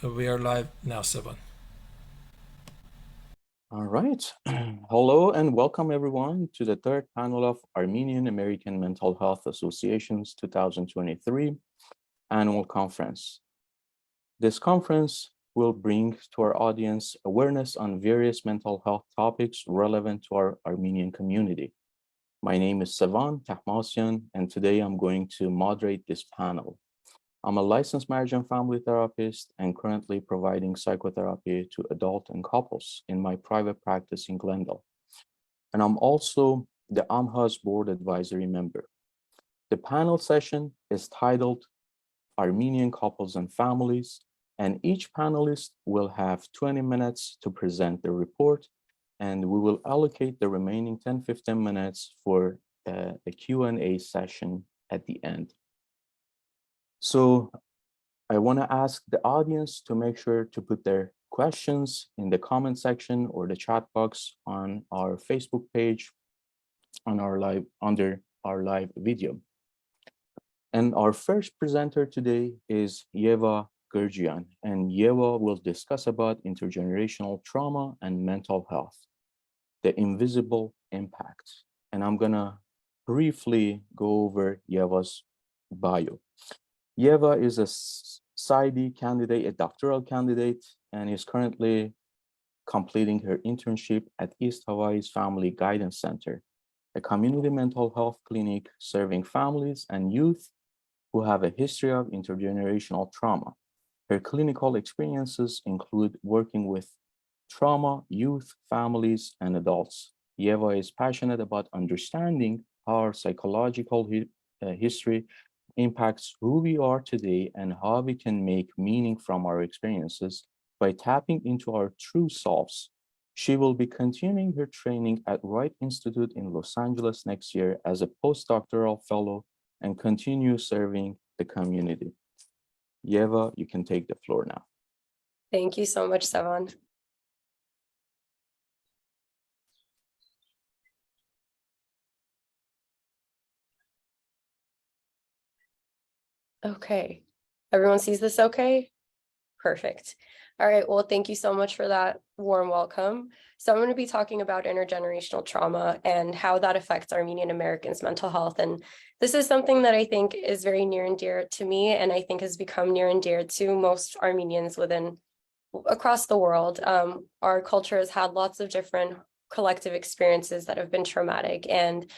We are live now, Sevan. All right. Hello and welcome everyone to the third panel of Armenian-American Mental Health Association's 2023 annual conference. This conference will bring to our audience awareness on various mental health topics relevant to our Armenian community. My name is Sevan Tahmasyan, and today I'm going to moderate this panel. I'm a licensed marriage and family therapist and currently providing psychotherapy to adults and couples in my private practice in Glendale. And I'm also the AAMHA's board advisory member. The panel session is titled Armenian Couples and Families, and each panelist will have 20 minutes to present the report, and we will allocate the remaining 10-15 minutes for a Q&A session at the end. So I want to ask the audience to make sure to put their questions in the comment section or the chat box on our Facebook page on our live under our live video. And our first presenter today is Yeva Ghrjyan, and Yeva will discuss about intergenerational trauma and mental health, the invisible impact. And I'm gonna briefly go over Yeva's bio. Yeva is a PsyD candidate, a doctoral candidate, and is currently completing her internship at East Hawaii's Family Guidance Center, a community mental health clinic serving families and youth who have a history of intergenerational trauma. Her clinical experiences include working with trauma, youth, families, and adults. Yeva is passionate about understanding how our psychological history impacts who we are today and how we can make meaning from our experiences by tapping into our true selves. She will be continuing her training at Wright Institute in Los Angeles next year as a postdoctoral fellow and continue serving the community. Yeva, you can take the floor now. Thank you so much, Sevan. Okay, everyone sees this okay? Perfect. All right, well, thank you so much for that warm welcome. So I'm going to be talking about intergenerational trauma and how that affects Armenian Americans' mental health. And this is something that I think is very near and dear to me, and I think has become near and dear to most Armenians across the world. Our culture has had lots of different collective experiences that have been traumatic, and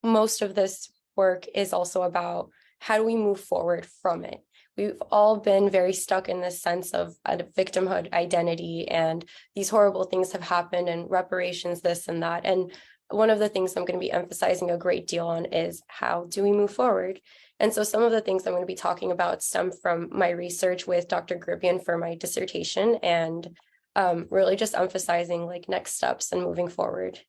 most of this work is also about how do we move forward from it. We've all been very stuck in this sense of a victimhood identity, and these horrible things have happened, and reparations, this and that. And one of the things I'm going to be emphasizing a great deal on is how do we move forward? And so some of the things I'm going to be talking about stem from my research with Dr. Gharibian for my dissertation, and really just emphasizing like next steps and moving forward.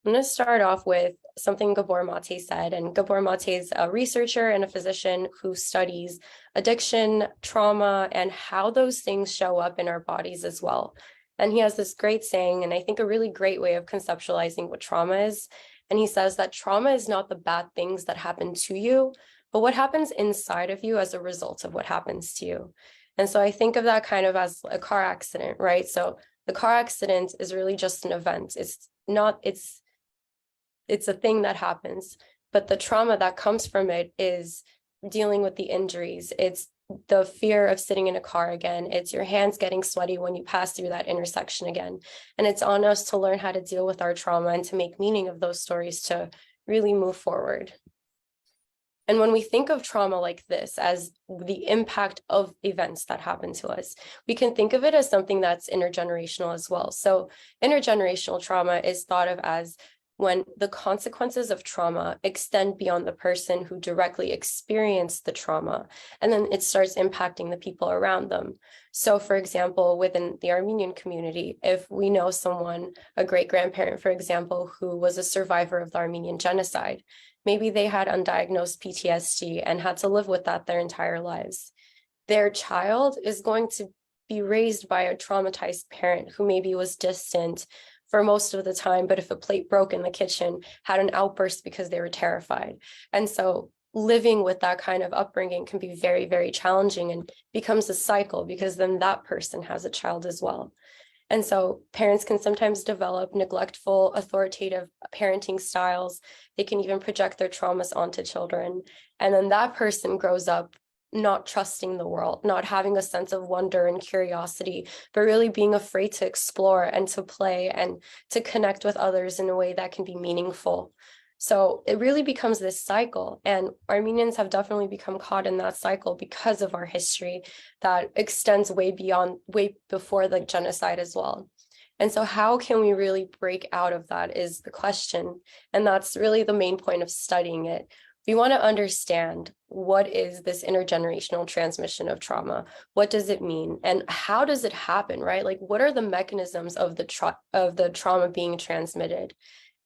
I'm going to start off with something Gabor Mate said, and Gabor Mate is a researcher and a physician who studies addiction, trauma, and how those things show up in our bodies as well. And he has this great saying, and I think a really great way of conceptualizing what trauma is. And he says that trauma is not the bad things that happen to you, but what happens inside of you as a result of what happens to you. And so I think of that kind of as a car accident, right? So the car accident is really just an event. It's a thing that happens, but the trauma that comes from it is dealing with the injuries. It's the fear of sitting in a car again. It's your hands getting sweaty when you pass through that intersection again. And it's on us to learn how to deal with our trauma and to make meaning of those stories to really move forward. And when we think of trauma like this as the impact of events that happen to us, we can think of it as something that's intergenerational as well. So intergenerational trauma is thought of as when the consequences of trauma extend beyond the person who directly experienced the trauma, and then it starts impacting the people around them. So for example, within the Armenian community, if we know someone, a great-grandparent, for example, who was a survivor of the Armenian genocide, maybe they had undiagnosed PTSD and had to live with that their entire lives. Their child is going to be raised by a traumatized parent who maybe was distant for most of the time, but if a plate broke in the kitchen, had an outburst because they were terrified. And so living with that kind of upbringing can be very, very challenging and becomes a cycle, because then that person has a child as well. And so parents can sometimes develop neglectful, authoritative parenting styles. They can even project their traumas onto children. And then that person grows up not trusting the world, not having a sense of wonder and curiosity, but really being afraid to explore and to play and to connect with others in a way that can be meaningful. So it really becomes this cycle, and Armenians have definitely become caught in that cycle because of our history that extends way before the genocide as well. And so how can we really break out of that is the question. And that's really the main point of studying it. We want to understand, what is this intergenerational transmission of trauma? What does it mean? And how does it happen, right? Like, what are the mechanisms of the trauma being transmitted?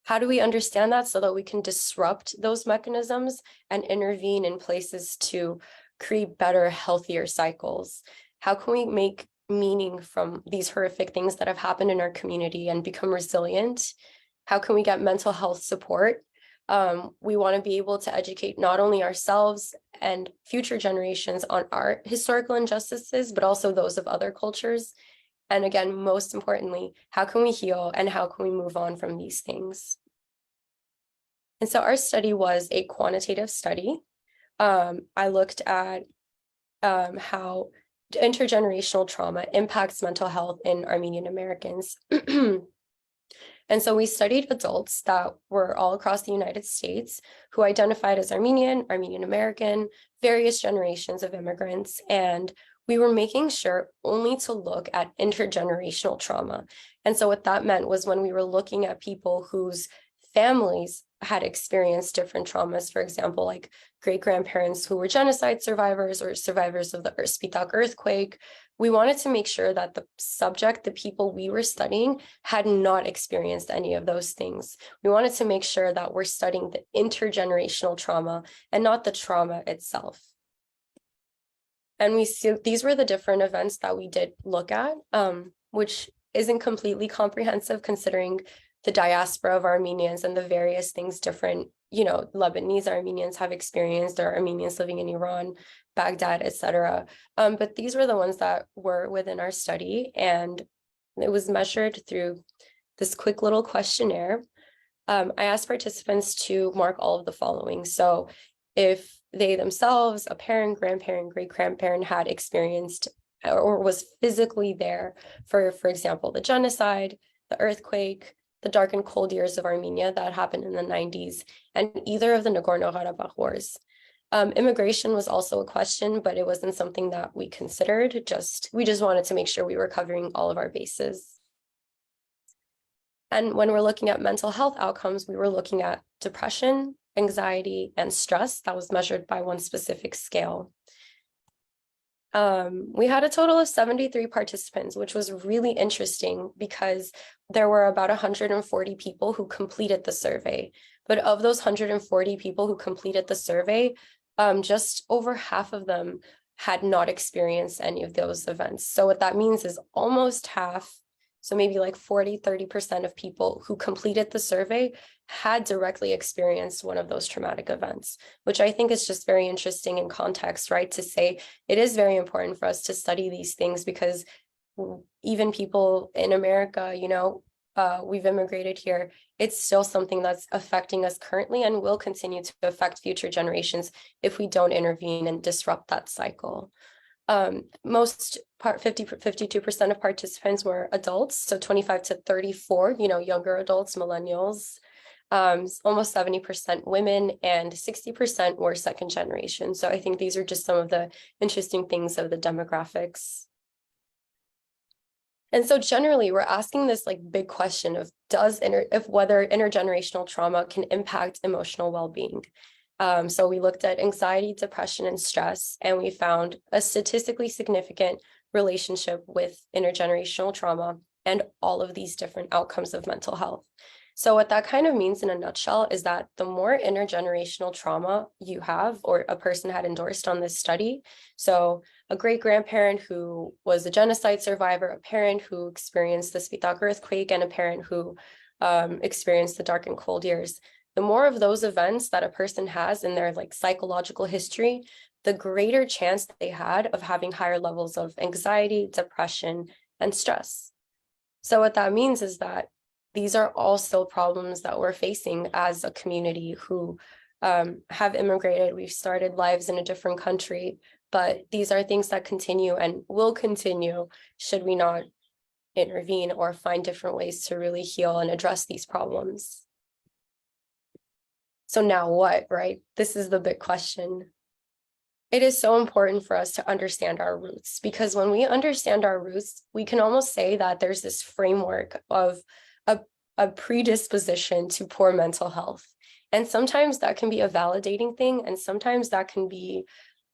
How do we understand that so that we can disrupt those mechanisms and intervene in places to create better, healthier cycles? How can we make meaning from these horrific things that have happened in our community and become resilient? How can we get mental health support? We want to be able to educate not only ourselves and future generations on our historical injustices, but also those of other cultures. And again, most importantly, how can we heal and how can we move on from these things? And so our study was a quantitative study. I looked at how intergenerational trauma impacts mental health in Armenian Americans. And so we studied adults that were all across the United States who identified as Armenian, Armenian-American, various generations of immigrants. And we were making sure only to look at intergenerational trauma. And so what that meant was when we were looking at people whose families had experienced different traumas, for example, like great-grandparents who were genocide survivors or survivors of the Spitak earthquake, we wanted to make sure that the subject, the people we were studying, had not experienced any of those things. We wanted to make sure that we're studying the intergenerational trauma and not the trauma itself. And we see these were the different events that we did look at, which isn't completely comprehensive considering the diaspora of Armenians and the various things different, Lebanese Armenians have experienced. There are Armenians living in Iran, Baghdad, etc. But these were the ones that were within our study, and it was measured through this quick little questionnaire. I asked participants to mark all of the following. So if they themselves, a parent, grandparent, great-grandparent had experienced or was physically there for example, the genocide, the earthquake, the dark and cold years of Armenia that happened in the 90s, and either of the Nagorno-Karabakh wars. Immigration was also a question, but it wasn't something that we considered. We just wanted to make sure we were covering all of our bases. And when we're looking at mental health outcomes, we were looking at depression, anxiety, and stress that was measured by one specific scale. We had a total of 73 participants, which was really interesting because there were about 140 people who completed the survey. But of those 140 people who completed the survey, just over half of them had not experienced any of those events. So what that means is almost half, so maybe like 30% of people who completed the survey had directly experienced one of those traumatic events, which I think is just very interesting in context, right? To say it is very important for us to study these things because even people in America, we've immigrated here, it's still something that's affecting us currently and will continue to affect future generations if we don't intervene and disrupt that cycle. 52% of participants were adults, so 25 to 34, younger adults, millennials, almost 70% women, and 60% were second generation. So I think these are just some of the interesting things of the demographics. And so generally, we're asking this big question of whether intergenerational trauma can impact emotional well-being. So we looked at anxiety, depression, and stress, and we found a statistically significant relationship with intergenerational trauma and all of these different outcomes of mental health. So what that kind of means in a nutshell is that the more intergenerational trauma you have, or a person had endorsed on this study, so a great-grandparent who was a genocide survivor, a parent who experienced the Spitak earthquake, and a parent who experienced the dark and cold years, the more of those events that a person has in their like psychological history, the greater chance they had of having higher levels of anxiety, depression, and stress. So what that means is that these are all still problems that we're facing as a community who have immigrated. We've started lives in a different country, but these are things that continue and will continue should we not intervene or find different ways to really heal and address these problems. So now what, right? This is the big question. It is so important for us to understand our roots, because when we understand our roots, we can almost say that there's this framework of a predisposition to poor mental health. And sometimes that can be a validating thing, and sometimes that can be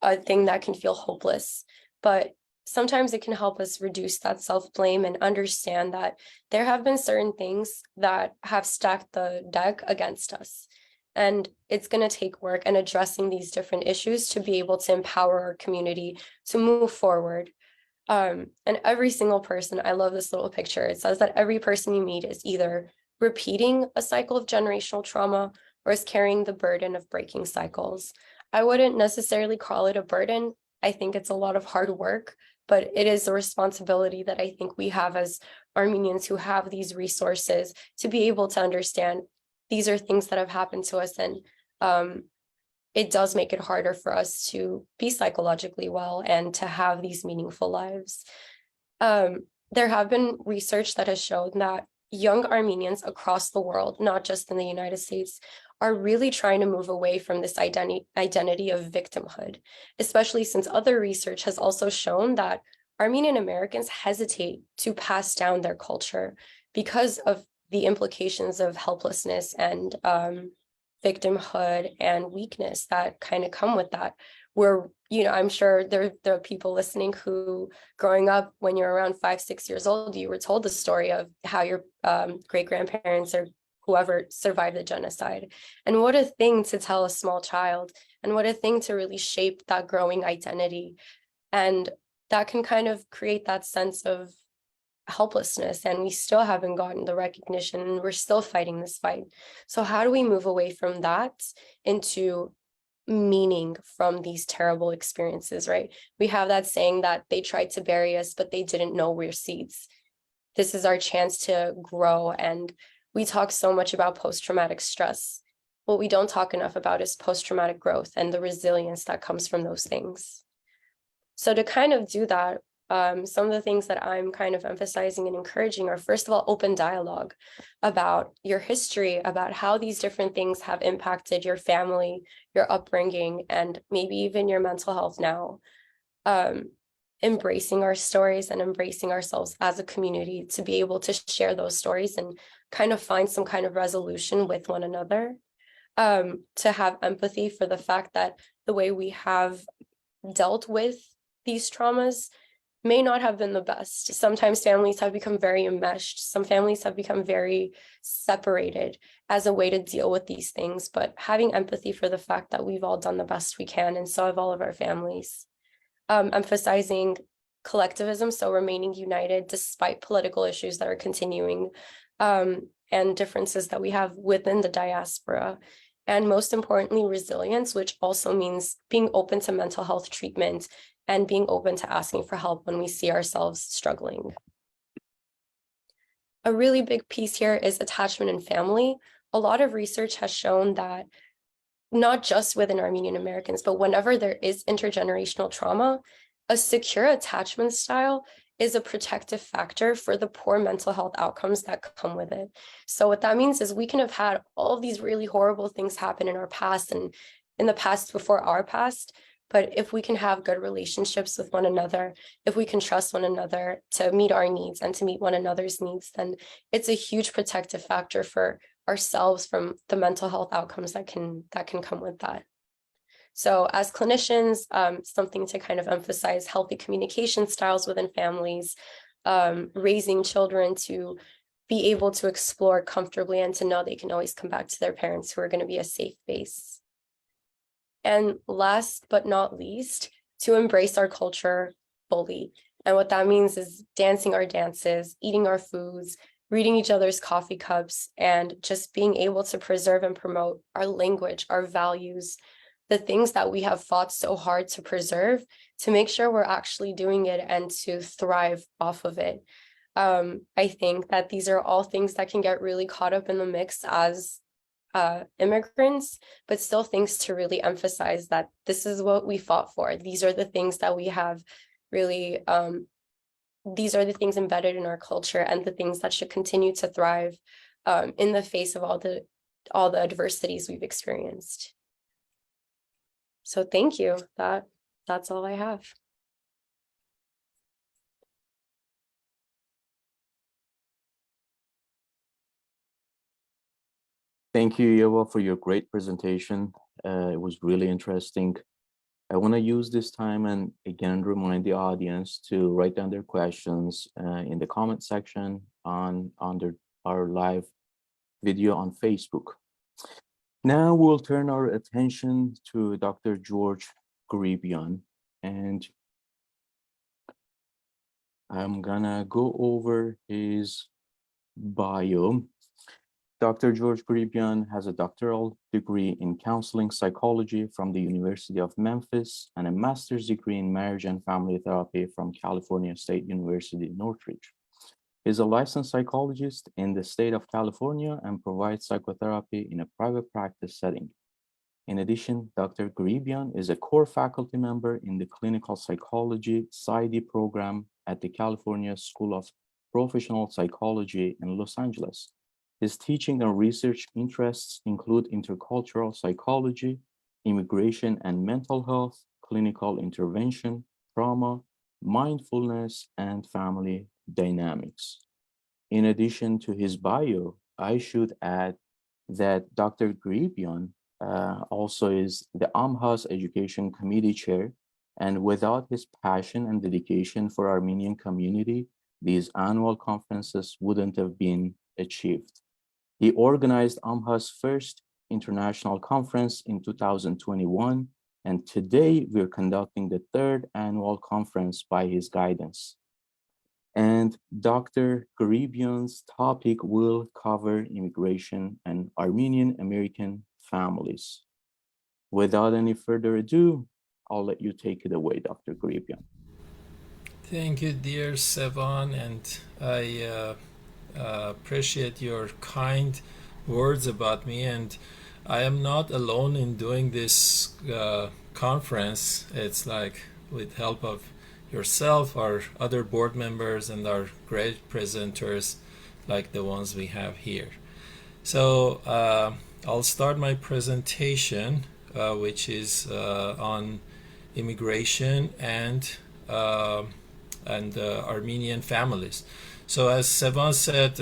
a thing that can feel hopeless. But sometimes it can help us reduce that self-blame and understand that there have been certain things that have stacked the deck against us. And it's going to take work and addressing these different issues to be able to empower our community to move forward. And every single person, I love this little picture. It says that every person you meet is either repeating a cycle of generational trauma or is carrying the burden of breaking cycles. I wouldn't necessarily call it a burden. I think it's a lot of hard work, but it is a responsibility that I think we have as Armenians who have these resources to be able to understand these are things that have happened to us, and it does make it harder for us to be psychologically well and to have these meaningful lives. There have been research that has shown that young Armenians across the world, not just in the United States, are really trying to move away from this identity of victimhood, especially since other research has also shown that Armenian-Americans hesitate to pass down their culture because of the implications of helplessness and victimhood and weakness that kind of come with that. Where, you know, I'm sure there are people listening who, growing up when you're around 5, 6 years old, you were told the story of how your great-grandparents or whoever survived the genocide. And what a thing to tell a small child, and what a thing to really shape that growing identity. And that can kind of create that sense of helplessness, and we still haven't gotten the recognition, and we're still fighting this fight. So how do we move away from that into meaning from these terrible experiences, right? We have that saying that they tried to bury us, but they didn't know we're seeds. This is our chance to grow, and we talk so much about post-traumatic stress. What we don't talk enough about is post-traumatic growth and the resilience that comes from those things. So to kind of do that, some of the things that I'm kind of emphasizing and encouraging are, first of all, open dialogue about your history, about how these different things have impacted your family, your upbringing, and maybe even your mental health now. Embracing our stories and embracing ourselves as a community to be able to share those stories and kind of find some kind of resolution with one another. To have empathy for the fact that the way we have dealt with these traumas may not have been the best. Sometimes families have become very enmeshed. Some families have become very separated as a way to deal with these things, but having empathy for the fact that we've all done the best we can, and so have all of our families. Emphasizing collectivism, so remaining united despite political issues that are continuing, and differences that we have within the diaspora. And most importantly, resilience, which also means being open to mental health treatment and being open to asking for help when we see ourselves struggling. A really big piece here is attachment and family. A lot of research has shown that not just within Armenian Americans, but whenever there is intergenerational trauma, a secure attachment style is a protective factor for the poor mental health outcomes that come with it. So what that means is we can have had all of these really horrible things happen in our past and in the past before our past, but if we can have good relationships with one another, if we can trust one another to meet our needs and to meet one another's needs, then it's a huge protective factor for ourselves from the mental health outcomes that can come with that. So as clinicians, something to kind of emphasize healthy communication styles within families, raising children to be able to explore comfortably and to know they can always come back to their parents who are going to be a safe base. And last but not least, to embrace our culture fully. And what that means is dancing our dances, eating our foods, reading each other's coffee cups, and just being able to preserve and promote our language, our values, the things that we have fought so hard to preserve, to make sure we're actually doing it and to thrive off of it. I think that these are all things that can get really caught up in the mix as immigrants, but still things to really emphasize that this is what we fought for. These are the things that we have really, these are the things embedded in our culture and the things that should continue to thrive in the face of all the adversities we've experienced. So thank you. That's all I have. Thank you, Yeva, for your great presentation. It was really interesting. I want to use this time and again remind the audience to write down their questions in the comment section under our live video on Facebook. Now we'll turn our attention to Dr. George Gharibian, and I'm gonna go over his bio. Dr. George Gharibian has a doctoral degree in counseling psychology from the University of Memphis and a master's degree in marriage and family therapy from California State University, Northridge. He is a licensed psychologist in the state of California and provides psychotherapy in a private practice setting. In addition, Dr. Gharibian is a core faculty member in the clinical psychology PsyD program at the California School of Professional Psychology in Los Angeles. His teaching and research interests include intercultural psychology, immigration and mental health, clinical intervention, trauma, mindfulness, and family dynamics. In addition to his bio, I should add that Dr. Gharibian also is the AAMHA's Education Committee Chair, and without his passion and dedication for Armenian community, these annual conferences wouldn't have been achieved. He organized AAMHA's first international conference in 2021, and today we're conducting the third annual conference by his guidance. And Dr. Gharibian's topic will cover immigration and Armenian-American families. Without any further ado, I'll let you take it away, Dr. Gharibian. Thank you, dear Sevan, and I appreciate your kind words about me, and I am not alone in doing this conference. It's like with help of yourself, our other board members, and our great presenters like the ones we have here. So I'll start my presentation, which is on immigration and Armenian families. So as Sevan said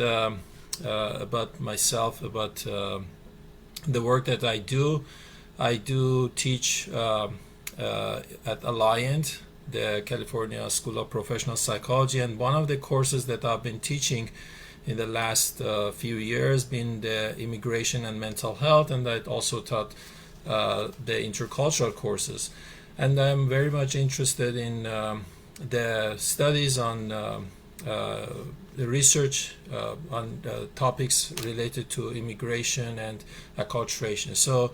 about myself, about the work that I do teach at Alliant, the California School of Professional Psychology, and one of the courses that I've been teaching in the last few years been the immigration and mental health, and I also taught the intercultural courses. And I'm very much interested in the studies on the research on topics related to immigration and acculturation. So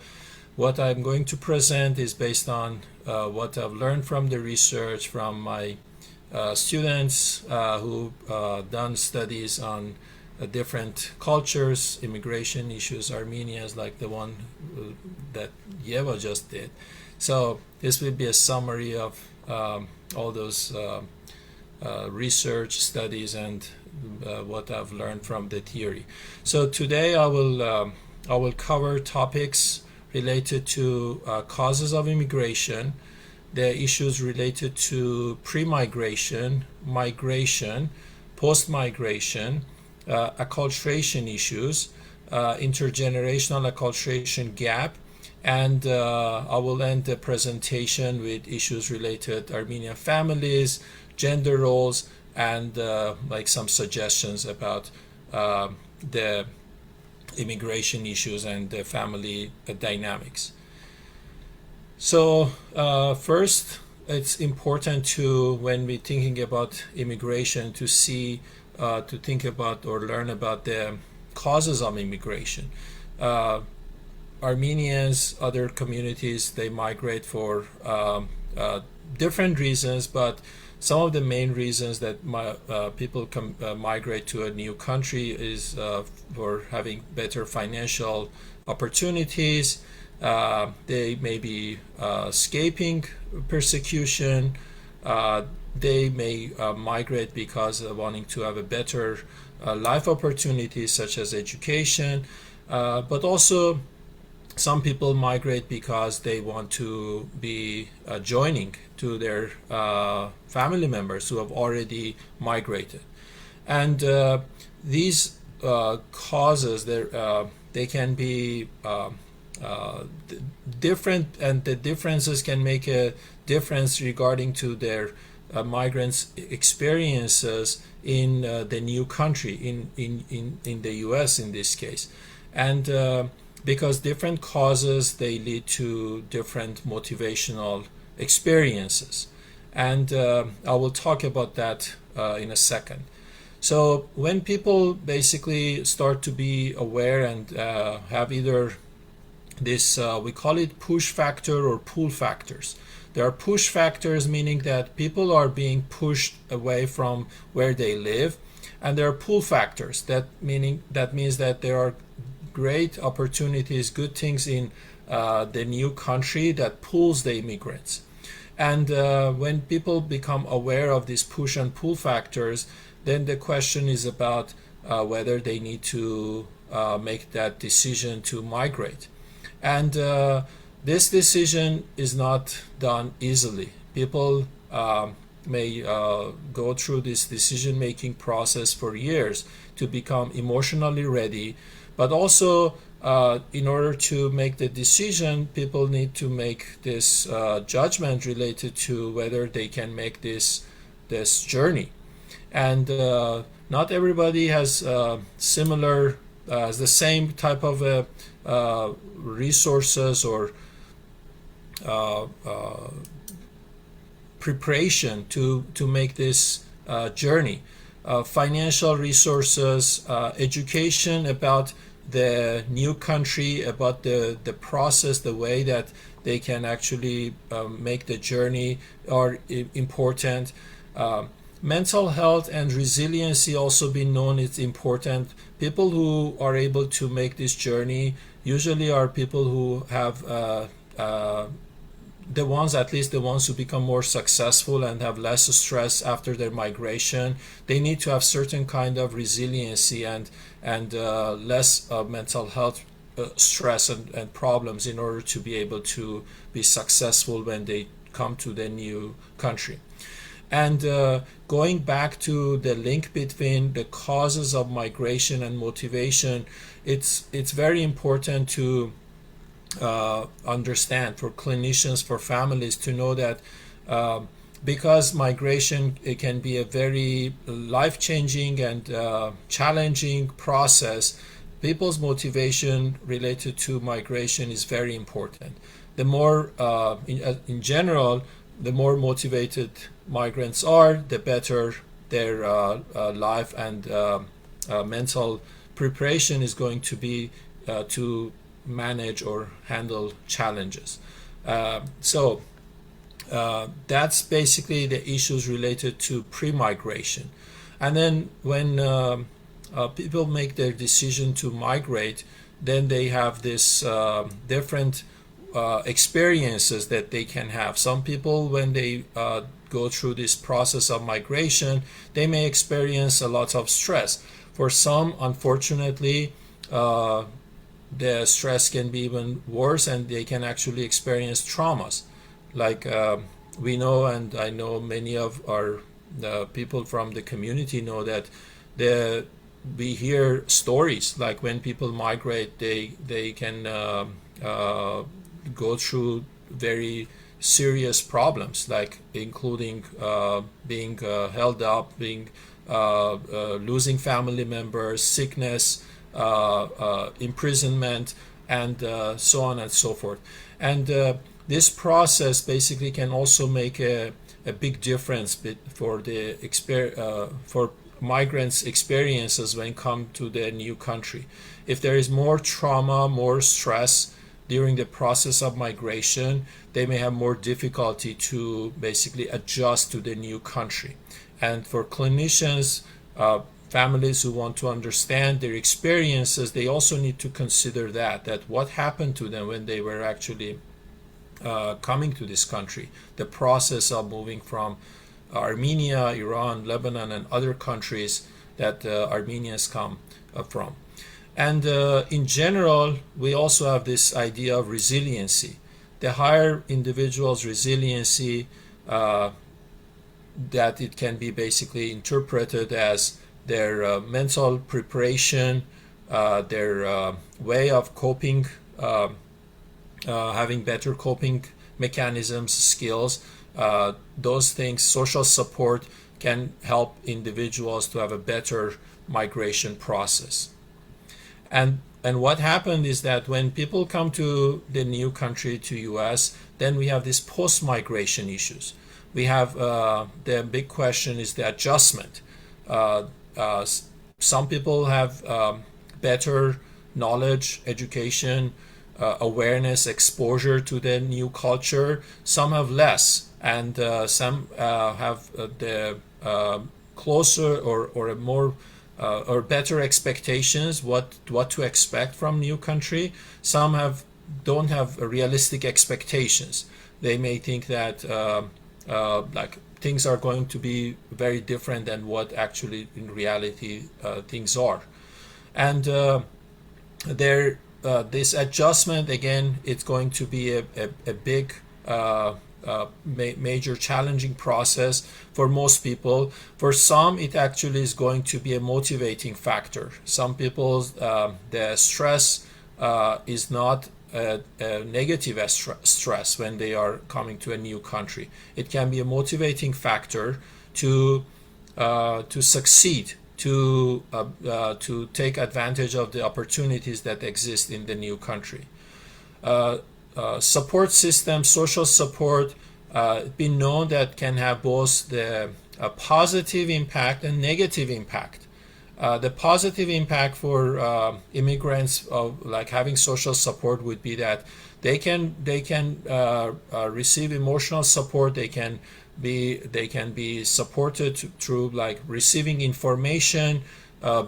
what I'm going to present is based on what I've learned from the research from my students who done studies on different cultures, immigration issues, Armenians, like the one that Yeva just did. So this will be a summary of all those research studies and what I've learned from the theory. So today I will cover topics related to causes of immigration, the issues related to pre-migration, migration, post-migration, acculturation issues, intergenerational acculturation gap, and I will end the presentation with issues related to Armenian families, gender roles, and like some suggestions about the immigration issues and the family dynamics. So first, it's important to, when we're thinking about immigration, to see to think about or learn about the causes of immigration. Armenians, other communities, they migrate for different reasons, but some of the main reasons that people migrate to a new country is for having better financial opportunities. They may be escaping persecution. They may migrate because of wanting to have a better life opportunities, such as education, but also some people migrate because they want to be joining to their family members who have already migrated. And these causes, they can be different, and the differences can make a difference regarding to their migrants' experiences in the new country, in the US in this case. And because different causes, they lead to different motivational experiences. And I will talk about that in a second. So when people basically start to be aware and have either this, we call it push factor or pull factors. There are push factors, meaning that people are being pushed away from where they live. And there are pull factors, that means that there are great opportunities, good things in the new country that pulls the immigrants. And when people become aware of these push and pull factors, then the question is about whether they need to make that decision to migrate. And this decision is not done easily. People may go through this decision-making process for years to become emotionally ready. But also, in order to make the decision, people need to make this judgment related to whether they can make this journey. And not everybody has similar, the same type of resources or preparation to make this journey. Financial resources, education about the new country, about the process, the way that they can actually make the journey are important. Mental health and resiliency also been known is important. People who are able to make this journey usually are people who have at least the ones who become more successful and have less stress after their migration. They need to have certain kind of resiliency and less mental health stress and problems in order to be able to be successful when they come to the new country. And going back to the link between the causes of migration and motivation, it's very important to understand for clinicians, for families, to know that because migration, it can be a very life-changing and challenging process, people's motivation related to migration is very important. The more, in general, the more motivated migrants are, the better their life and mental preparation is going to be to manage or handle challenges. So that's basically the issues related to pre-migration. And then when people make their decision to migrate, then they have this different experiences that they can have. Some people, when they go through this process of migration, they may experience a lot of stress. For some, unfortunately, the stress can be even worse, and they can actually experience traumas. Like we know, and I know many of our people from the community know that we hear stories like when people migrate, they can go through very serious problems, like including being held up, losing family members, sickness, imprisonment, and so on and so forth. And this process basically can also make a big difference for migrants' experiences when come to the new country. If there is more trauma, more stress during the process of migration, they may have more difficulty to basically adjust to the new country. And for clinicians, families who want to understand their experiences, they also need to consider that what happened to them when they were actually coming to this country, the process of moving from Armenia, Iran, Lebanon, and other countries that Armenians come from. And in general, we also have this idea of resiliency. The higher individuals' resiliency, that it can be basically interpreted as their mental preparation, their way of coping, having better coping mechanisms, skills, those things, social support can help individuals to have a better migration process. And what happened is that when people come to the new country, to US, then we have these post-migration issues. We have the big question is the adjustment. Some people have better knowledge, education, awareness, exposure to the new culture. Some have less, and some have the closer or a more or better expectations what to expect from new country. Some don't have realistic expectations. They may think that like things are going to be very different than what actually in reality things are. And this adjustment, again, it's going to be a big major challenging process for most people. For some, it actually is going to be a motivating factor. Some people, the stress is not a negative stress when they are coming to a new country. It can be a motivating factor to succeed, to take advantage of the opportunities that exist in the new country. Support system, social support, been known that can have both the positive impact and negative impact. The positive impact for immigrants of like having social support would be that they can receive emotional support. They can be supported through like receiving information,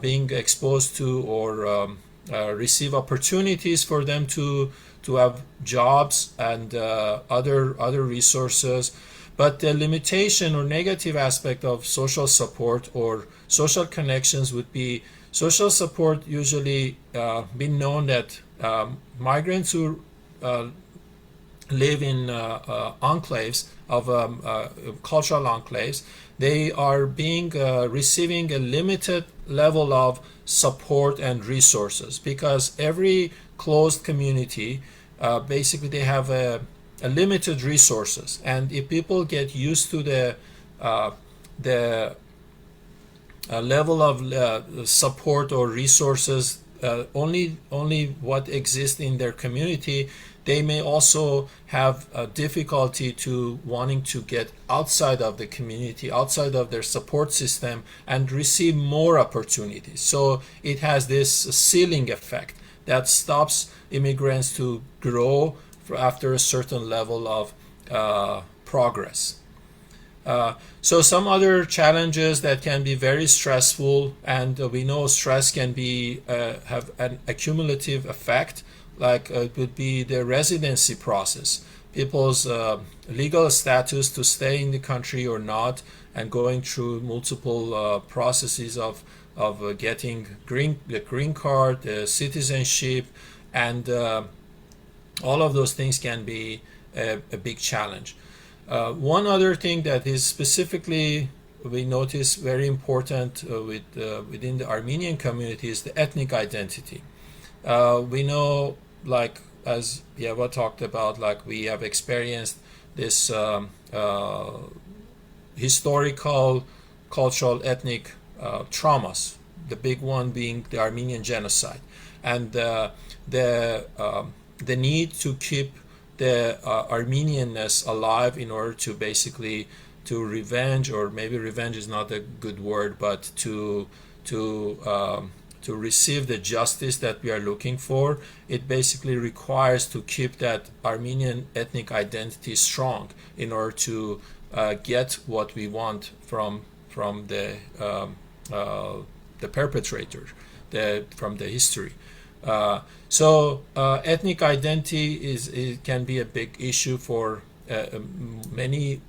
being exposed to, or receive opportunities for them to have jobs and other resources. But the limitation or negative aspect of social support or social connections would be social support usually been known that migrants who live in enclaves of cultural enclaves, they are being receiving a limited level of support and resources, because every closed community basically they have a limited resources, and if people get used to the level of support or resources only what exists in their community, they may also have a difficulty to wanting to get outside of the community, outside of their support system, and receive more opportunities. So it has this ceiling effect that stops immigrants to grow after a certain level of progress. So some other challenges that can be very stressful, and we know stress can be have an accumulative effect, like it would be the residency process, people's legal status to stay in the country or not, and going through multiple processes of getting the green card, the citizenship, and all of those things can be a big challenge. One other thing that is specifically we notice very important within the Armenian community is the ethnic identity. We know, like as Yeva talked about, like we have experienced this historical, cultural, ethnic traumas. The big one being the Armenian genocide, and the need to keep the Armenianness alive in order to basically revenge, or maybe revenge is not a good word, but to receive the justice that we are looking for, it basically requires to keep that Armenian ethnic identity strong in order to get what we want from the perpetrator, from the history. So ethnic identity can be a big issue for many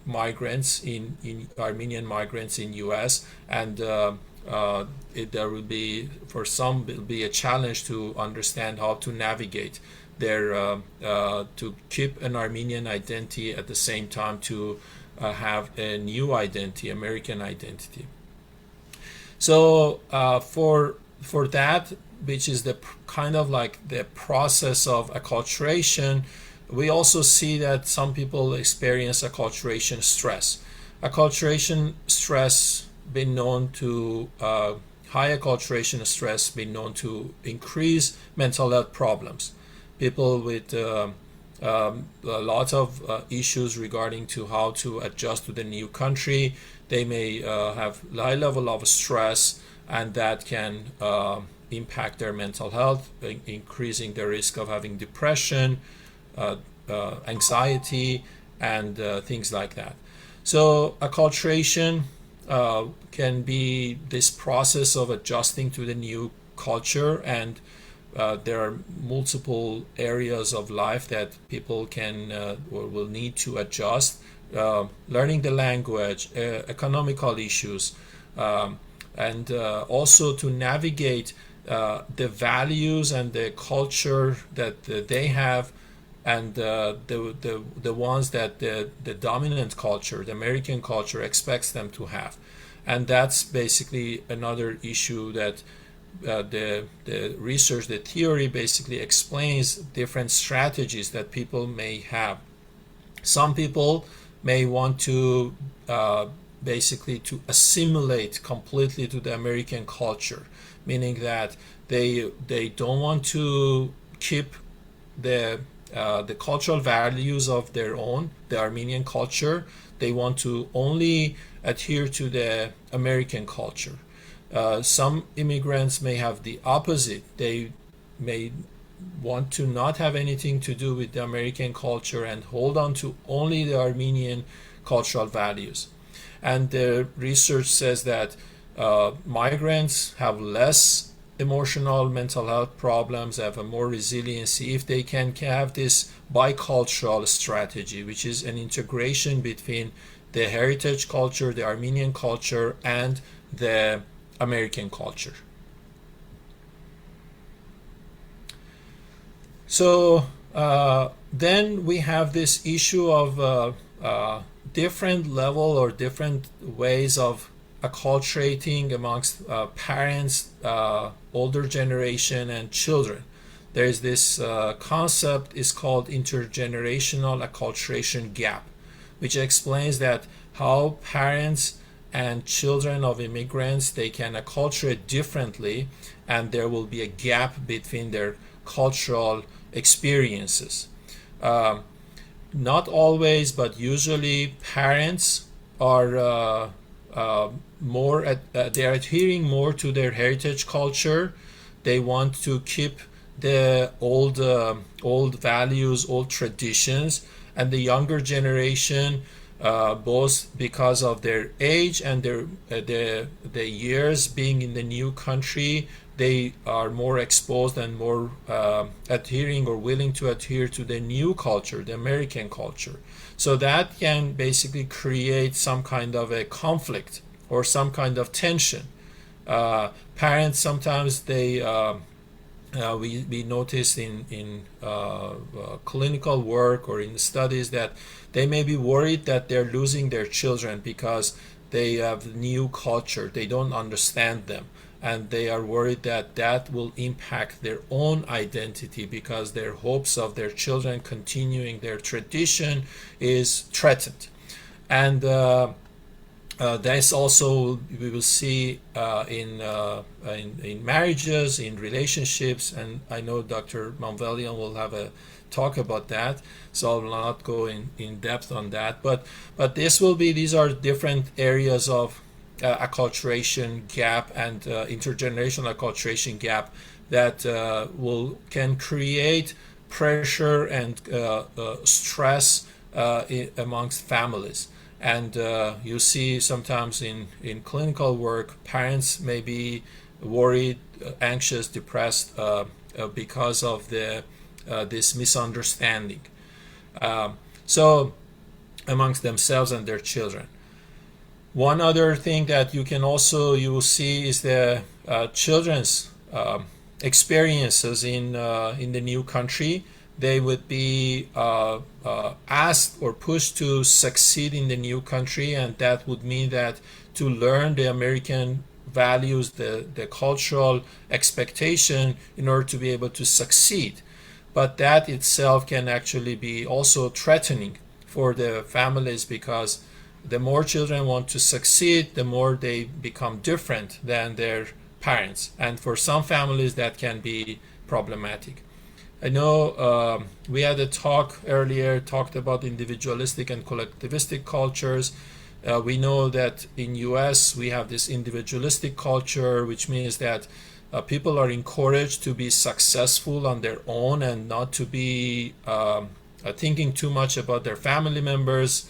migrants in Armenian migrants in U.S. and there will be, for some, will be a challenge to understand how to navigate their to keep an Armenian identity at the same time to have a new identity, American identity. So for that, which is the kind of like the process of acculturation, we also see that some people experience acculturation stress. Acculturation stress been known to high acculturation stress been known to increase mental health problems. People with a lot of issues regarding to how to adjust to the new country, they may have high level of stress, and that can impact their mental health, increasing the risk of having depression, anxiety, and things like that. So acculturation can be this process of adjusting to the new culture, and there are multiple areas of life that people can or will need to adjust. Learning the language, economical issues, and also to navigate the values and the culture that they have, and the ones that the dominant culture, the American culture, expects them to have. And that's basically another issue that the research, the theory basically explains different strategies that people may have. Some people may want to basically to assimilate completely to the American culture, meaning that they don't want to keep the cultural values of their own, the Armenian culture. They want to only adhere to the American culture. Some immigrants may have the opposite. They may want to not have anything to do with the American culture and hold on to only the Armenian cultural values. And the research says that migrants have less emotional mental health problems, have a more resiliency if they can have this bicultural strategy, which is an integration between the heritage culture, the Armenian culture, and the American culture. So then we have this issue of different level or different ways of acculturating amongst parents, older generation, and children. There is this concept is called intergenerational acculturation gap, which explains that how parents and children of immigrants, they can acculturate differently, and there will be a gap between their cultural experiences. Not always, but usually parents are they are adhering more to their heritage culture. They want to keep the old values, old traditions, and the younger generation, both because of their age and the years being in the new country, they are more exposed and more adhering or willing to adhere to the new culture, the American culture. So that can basically create some kind of a conflict or some kind of tension. Parents sometimes we notice in clinical work or in studies that they may be worried that they're losing their children because they have new culture, they don't understand them, and they are worried that that will impact their own identity because their hopes of their children continuing their tradition is threatened. And that's also we will see in marriages, in relationships, and I know Dr. Manvelian will have a talk about that, so I'll not go in depth on that. But these are different areas of acculturation gap and intergenerational acculturation gap that can create pressure and stress amongst families. And you see sometimes in clinical work, parents may be worried, anxious, depressed because of this misunderstanding. So amongst themselves and their children. One other thing that you will see is the children's experiences in the new country. They would be asked or pushed to succeed in the new country, and that would mean that to learn the American values, the cultural expectation in order to be able to succeed. But that itself can actually be also threatening for the families, because the more children want to succeed, the more they become different than their parents. And for some families, that can be problematic. I know we had a talk earlier, talked about individualistic and collectivistic cultures. We know that in US we have this individualistic culture, which means that people are encouraged to be successful on their own and not to be thinking too much about their family members'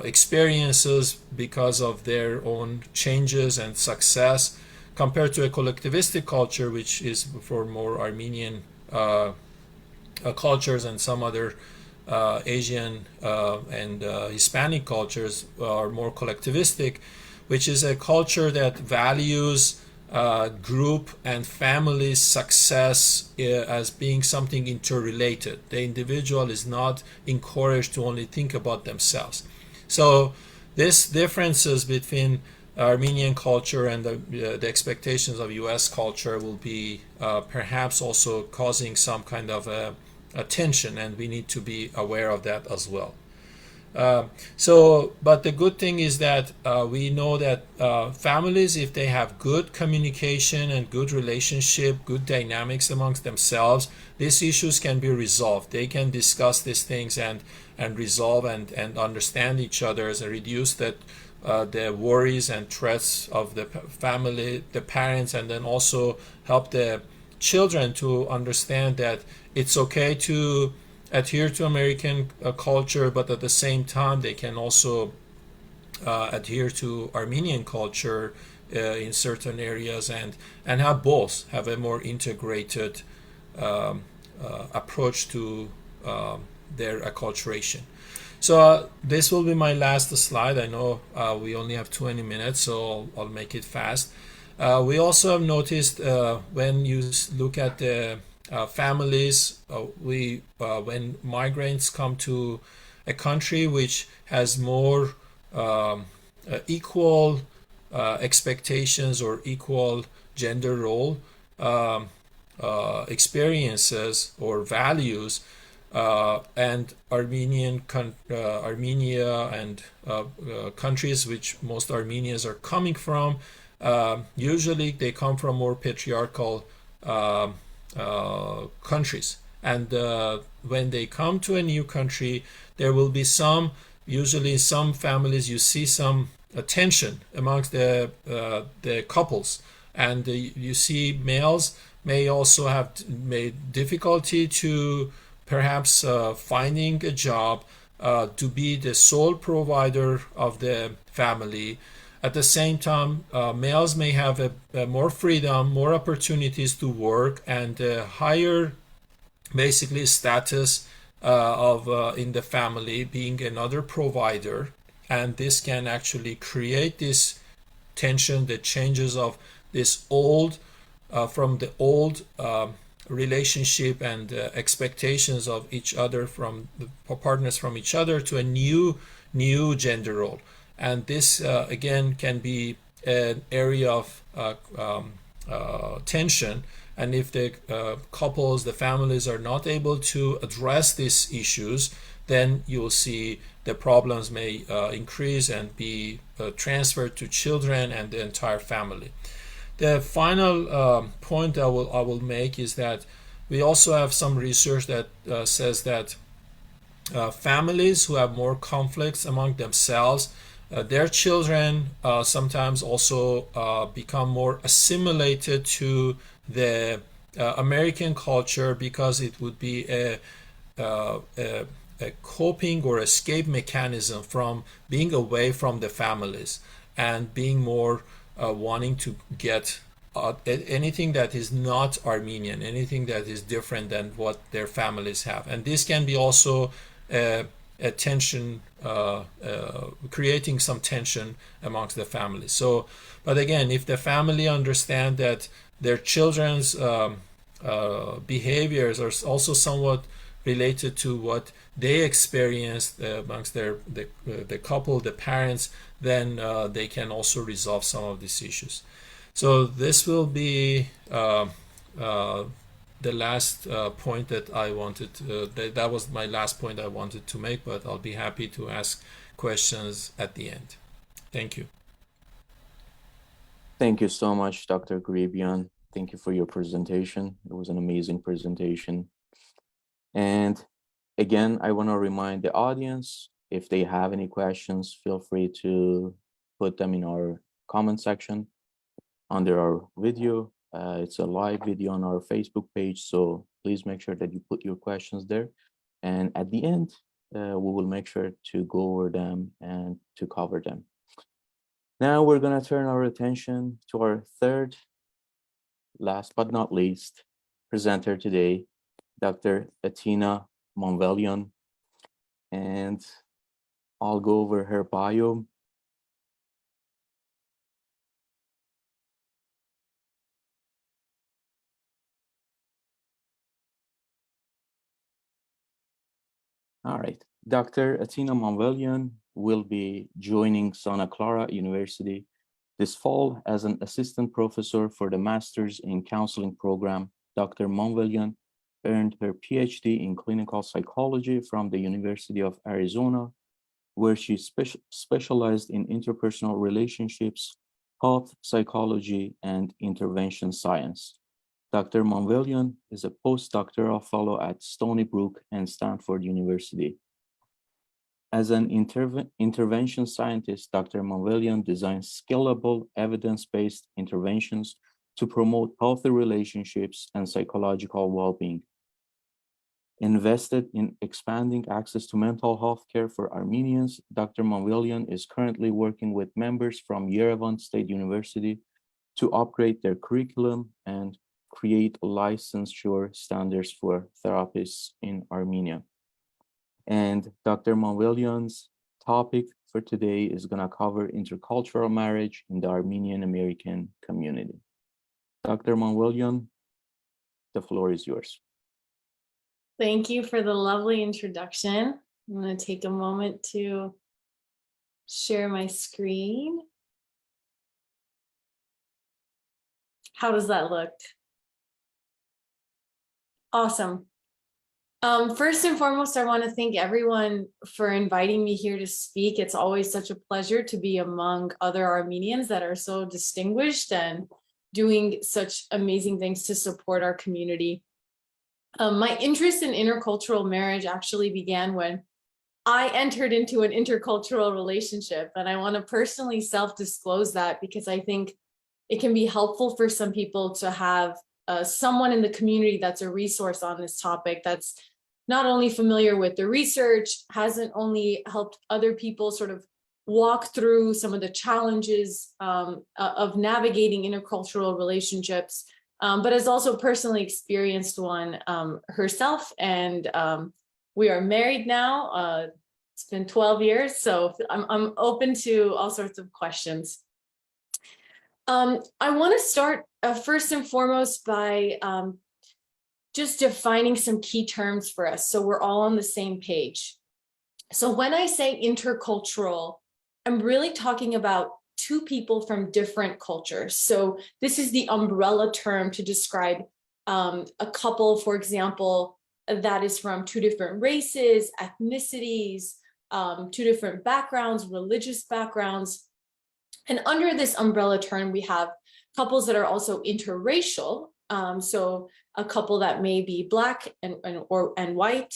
experiences because of their own changes and success, compared to a collectivistic culture, which is for more Armenian cultures, and some other Asian and Hispanic cultures are more collectivistic, which is a culture that values group and family success as being something interrelated. The individual is not encouraged to only think about themselves. So these differences between Armenian culture and the expectations of US culture will be perhaps also causing some kind of a tension, and we need to be aware of that as well. But the good thing is that we know that families, if they have good communication and good relationship, good dynamics amongst themselves, these issues can be resolved. They can discuss these things and resolve and understand each other and reduce the worries and threats of the family, the parents, and then also help the children to understand that it's okay to adhere to American culture, but at the same time they can also adhere to Armenian culture in certain areas, and have both, have a more integrated approach to their acculturation. So this will be my last slide. I know we only have 20 minutes, so I'll make it fast. We also have noticed when you look at the families, when migrants come to a country which has more equal expectations or equal gender role experiences or values, and Armenia and countries which most Armenians are coming from, usually they come from more patriarchal countries, and when they come to a new country, there will be usually some families you see some tension amongst the couples, and you see males may also have made difficulty to perhaps finding a job to be the sole provider of the family. At the same time, males may have a more freedom, more opportunities to work, and a higher, basically, status in the family, being another provider. And this can actually create this tension, the changes of this from the old relationship and expectations of each other, from the partners from each other, to a new gender role. And this again can be an area of tension, and if the couples, the families are not able to address these issues, then you'll see the problems may increase and be transferred to children and the entire family. The final point I will make is that We also have some research that says that families who have more conflicts among themselves, their children sometimes also become more assimilated to the American culture, because it would be a coping or escape mechanism from being away from the families and being more wanting to get anything that is not Armenian, anything that is different than what their families have. And this can be also a tension, creating some tension amongst the family. So, but again, if the family understand that their children's behaviors are also somewhat related to what they experienced amongst the couple, the parents, then they can also resolve some of these issues. So this will be the last point that I wanted that was my last point I wanted to make, but I'll be happy to ask questions at the end. Thank you. Thank you so much, Dr. Gharibian. Thank you for your presentation. It was an amazing presentation. And again, I want to remind the audience, if they have any questions, feel free to put them in our comment section under our video. It's a live video on our Facebook page, so please make sure that you put your questions there. And at the end, we will make sure to go over them and to cover them. Now we're going to turn our attention to our third, last but not least, presenter today, Dr. Atina Manvelian. And I'll go over her bio. All right, Dr. Atina Manvelian will be joining Santa Clara University this fall as an assistant professor for the Master's in Counseling program. Dr. Manvelian earned her PhD in clinical psychology from the University of Arizona, where she specialized in interpersonal relationships, health psychology, and intervention science. Dr. Manvelian is a postdoctoral fellow at Stony Brook and Stanford University. As an intervention scientist, Dr. Manvelian designs scalable, evidence-based interventions to promote healthy relationships and psychological well-being. Invested in expanding access to mental health care for Armenians, Dr. Manvelian is currently working with members from Yerevan State University to upgrade their curriculum and create licensure standards for therapists in Armenia. And Dr. Manvelian's topic for today is going to cover intercultural marriage in the Armenian-American community. Dr. Manvelian, the floor is yours. Thank you for the lovely introduction. I'm going to take a moment to share my screen. How does that look? Awesome. First and foremost, I want to thank everyone for inviting me here to speak. It's always such a pleasure to be among other Armenians that are so distinguished and doing such amazing things to support our community. My interest in intercultural marriage actually began when I entered into an intercultural relationship, and I want to personally self-disclose that because I think it can be helpful for some people to have someone in the community that's a resource on this topic, that's not only familiar with the research, hasn't only helped other people sort of walk through some of the challenges of navigating intercultural relationships, but has also personally experienced one herself. And we are married now. It's been 12 years, so I'm open to all sorts of questions. I want to start first and foremost by just defining some key terms for us so we're all on the same page. So when I say intercultural, I'm really talking about two people from different cultures. So this is the umbrella term to describe a couple, for example, that is from two different races, ethnicities, two different backgrounds, religious backgrounds. And under this umbrella term, we have couples that are also interracial, So a couple that may be black and white.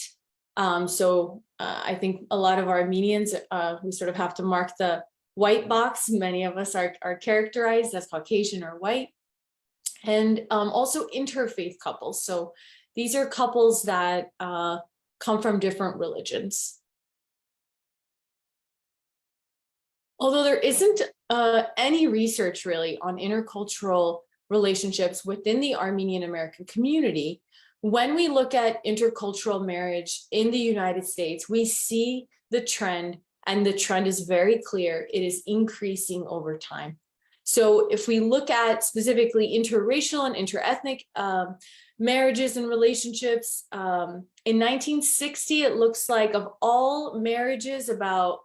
I think a lot of Armenians, we sort of have to mark the white box. Many of us are characterized as Caucasian or white. And also interfaith couples. So these are couples that come from different religions. Although there isn't any research really on intercultural relationships within the Armenian-American community, when we look at intercultural marriage in the United States, we see the trend, and the trend is very clear. It is increasing over time. So if we look at specifically interracial and interethnic marriages and relationships, in 1960, it looks like of all marriages, about,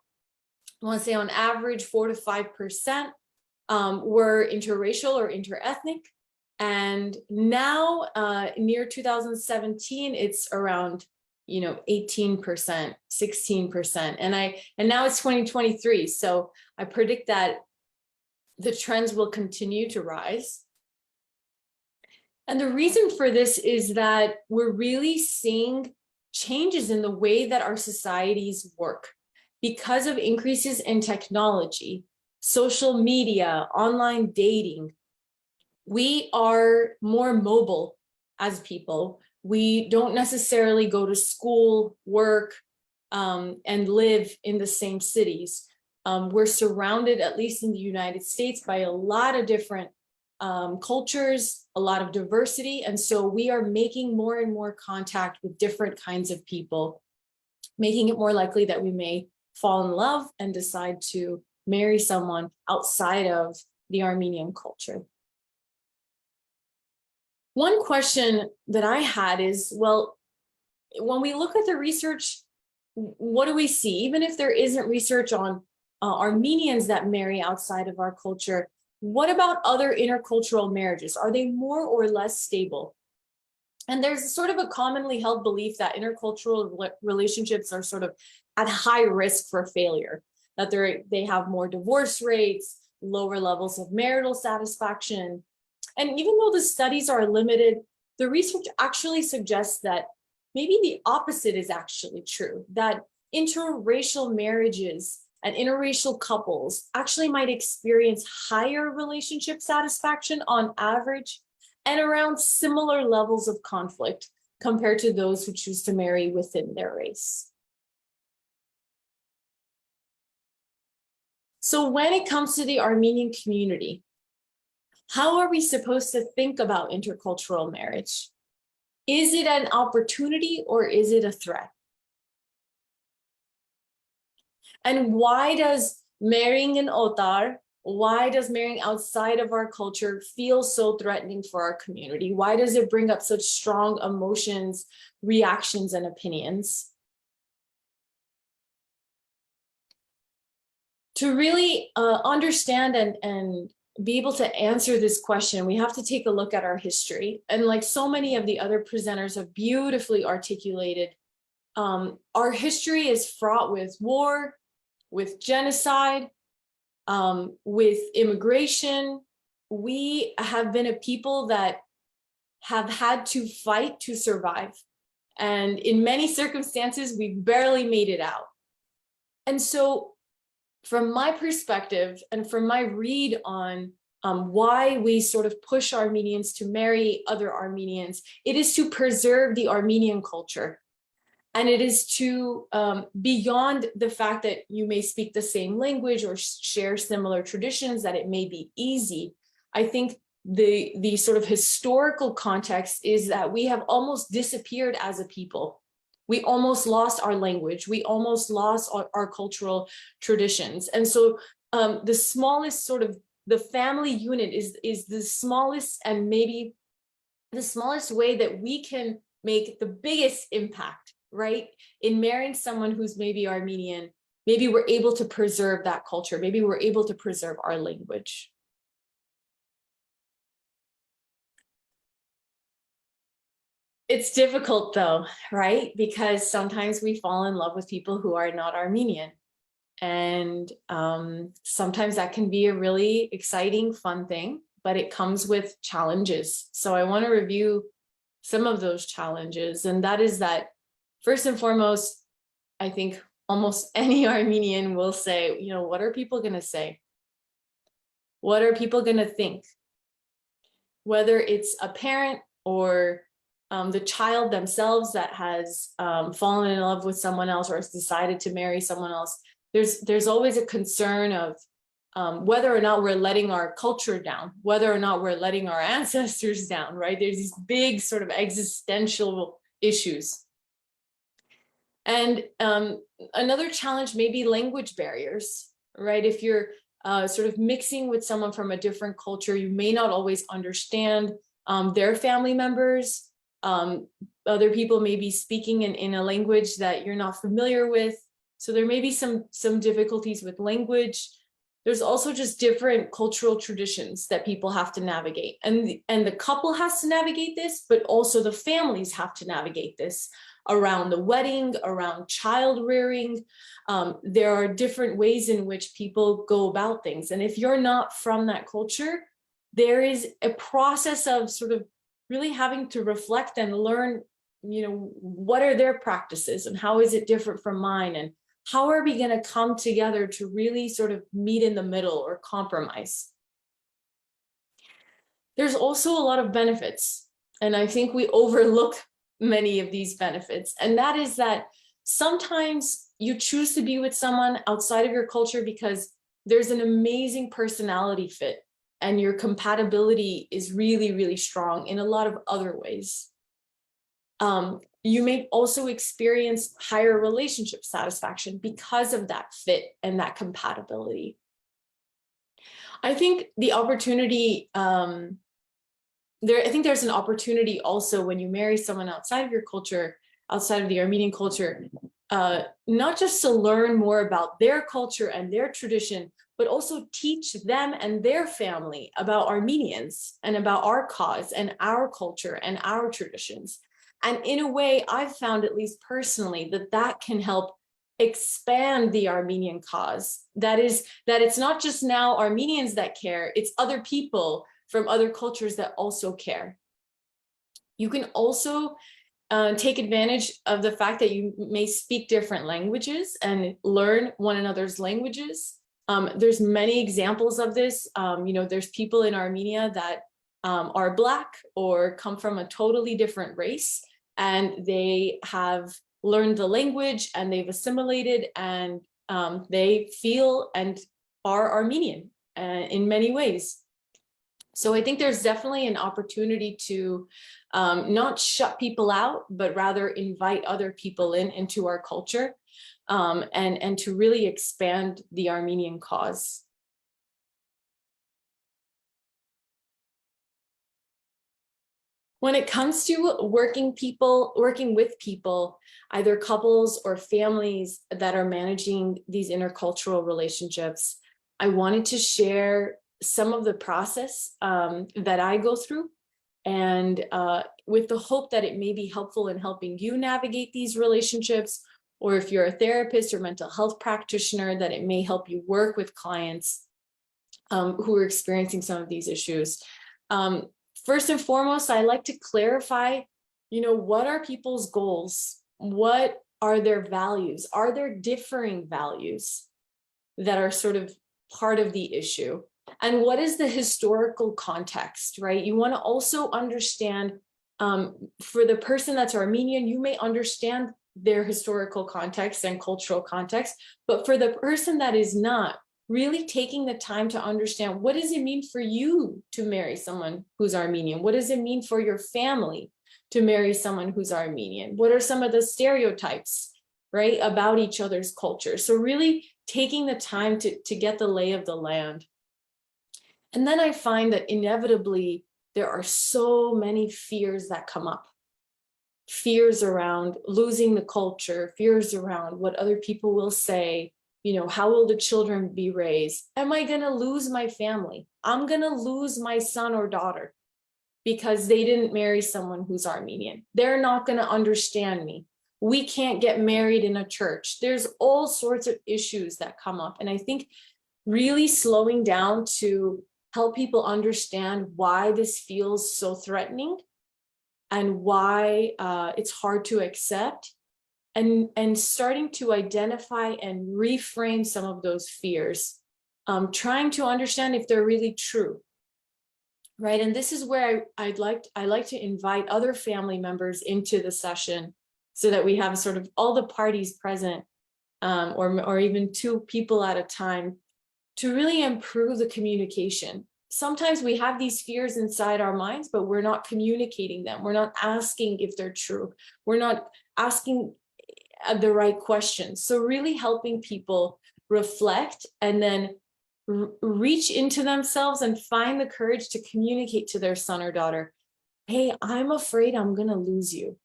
I want to say on average, 4 to 5% were interracial or interethnic. And now, near 2017, it's around 18%, 16%, and now it's 2023. So I predict that the trends will continue to rise. And the reason for this is that we're really seeing changes in the way that our societies work because of increases in technology, social media, online dating. We are more mobile as people. We don't necessarily go to school, work, and live in the same cities. We're surrounded, at least in the United States, by a lot of different cultures, a lot of diversity. And so we are making more and more contact with different kinds of people, making it more likely that we may fall in love and decide to marry someone outside of the Armenian culture. One question that I had is, well, when we look at the research, what do we see? Even if there isn't research on Armenians that marry outside of our culture, what about other intercultural marriages? Are they more or less stable? And there's sort of a commonly held belief that intercultural relationships are sort of at high risk for failure, that they have more divorce rates, lower levels of marital satisfaction. And even though the studies are limited, the research actually suggests that maybe the opposite is actually true, that interracial marriages and interracial couples actually might experience higher relationship satisfaction on average and around similar levels of conflict compared to those who choose to marry within their race. So when it comes to the Armenian community, how are we supposed to think about intercultural marriage? Is it an opportunity or is it a threat? And why does marrying an otar, why does marrying outside of our culture feel so threatening for our community? Why does it bring up such strong emotions, reactions, and opinions? To really understand and be able to answer this question, we have to take a look at our history. And like so many of the other presenters have beautifully articulated, our history is fraught with war, with genocide, with immigration. We have been a people that have had to fight to survive. And in many circumstances, we've barely made it out. And so from my perspective and from my read on why we sort of push Armenians to marry other Armenians, it is to preserve the Armenian culture. And it is to, beyond the fact that you may speak the same language or share similar traditions, that it may be easy. I think the sort of historical context is that we have almost disappeared as a people. We almost lost our language. We almost lost our cultural traditions. And so the smallest sort of, the family unit is the smallest and maybe the smallest way that we can make the biggest impact, right? In marrying someone who's maybe Armenian, maybe we're able to preserve that culture. Maybe we're able to preserve our language. It's difficult though, right? Because sometimes we fall in love with people who are not Armenian. And sometimes that can be a really exciting, fun thing. but it comes with challenges. So I want to review some of those challenges. And that is that, first and foremost, I think almost any Armenian will say, you know, what are people going to say? What are people going to think? Whether it's a parent or the child themselves that has fallen in love with someone else or has decided to marry someone else, there's always a concern of whether or not we're letting our culture down, whether or not we're letting our ancestors down, right? There's these big sort of existential issues. And another challenge may be language barriers, right? If you're sort of mixing with someone from a different culture, you may not always understand their family members. Other people may be speaking in a language that you're not familiar with. So there may be some difficulties with language. There's also just different cultural traditions that people have to navigate. And the couple has to navigate this, but also the families have to navigate this around the wedding, around child rearing. There are different ways in which people go about things. And if you're not from that culture, there is a process of sort of really having to reflect and learn, you know, what are their practices and how is it different from mine? And how are we going to come together to really sort of meet in the middle or compromise? There's also a lot of benefits, and I think we overlook many of these benefits. And that is that sometimes you choose to be with someone outside of your culture because there's an amazing personality fit and your compatibility is really, really strong in a lot of other ways. You may also experience higher relationship satisfaction because of that fit and that compatibility. I think the opportunity, I think there's an opportunity also when you marry someone outside of your culture, outside of the Armenian culture, not just to learn more about their culture and their tradition, but also teach them and their family about Armenians and about our cause and our culture and our traditions. And in a way, I've found, at least personally, that can help expand the Armenian cause. That is, that it's not just now Armenians that care, it's other people from other cultures that also care. You can also take advantage of the fact that you may speak different languages and learn one another's languages. There's many examples of this. You know, there's people in Armenia that are Black or come from a totally different race, and they have learned the language and they've assimilated, and they feel and are Armenian in many ways. So I think there's definitely an opportunity to not shut people out, but rather invite other people into our culture, and to really expand the Armenian cause. When it comes to working with people, either couples or families that are managing these intercultural relationships, I wanted to share some of the process that I go through, and with the hope that it may be helpful in helping you navigate these relationships, or if you're a therapist or mental health practitioner, that it may help you work with clients who are experiencing some of these issues. First and foremost, I like to clarify, you know, what are people's goals? What are their values? Are there differing values that are sort of part of the issue? And what is the historical context, right? You want to also understand, for the person that's Armenian, you may understand their historical context and cultural context, but for the person that is not, really taking the time to understand, what does it mean for you to marry someone who's Armenian? What does it mean for your family to marry someone who's Armenian? What are some of the stereotypes, right, about each other's culture? So really taking the time to get the lay of the land. And then I find that inevitably there are so many fears that come up. Fears around losing the culture, fears around what other people will say. You know, how will the children be raised? Am I going to lose my family? I'm going to lose my son or daughter because they didn't marry someone who's Armenian. They're not going to understand me. We can't get married in a church. There's all sorts of issues that come up. And I think really slowing down to help people understand why this feels so threatening and why it's hard to accept, and starting to identify and reframe some of those fears, trying to understand if they're really true, right? And this is where I like to invite other family members into the session so that we have sort of all the parties present, or even two people at a time, to really improve the communication. Sometimes we have these fears inside our minds, but we're not communicating them. We're not asking if they're true. We're not asking the right questions. So really helping people reflect and then reach into themselves and find the courage to communicate to their son or daughter, hey, I'm afraid I'm going to lose you.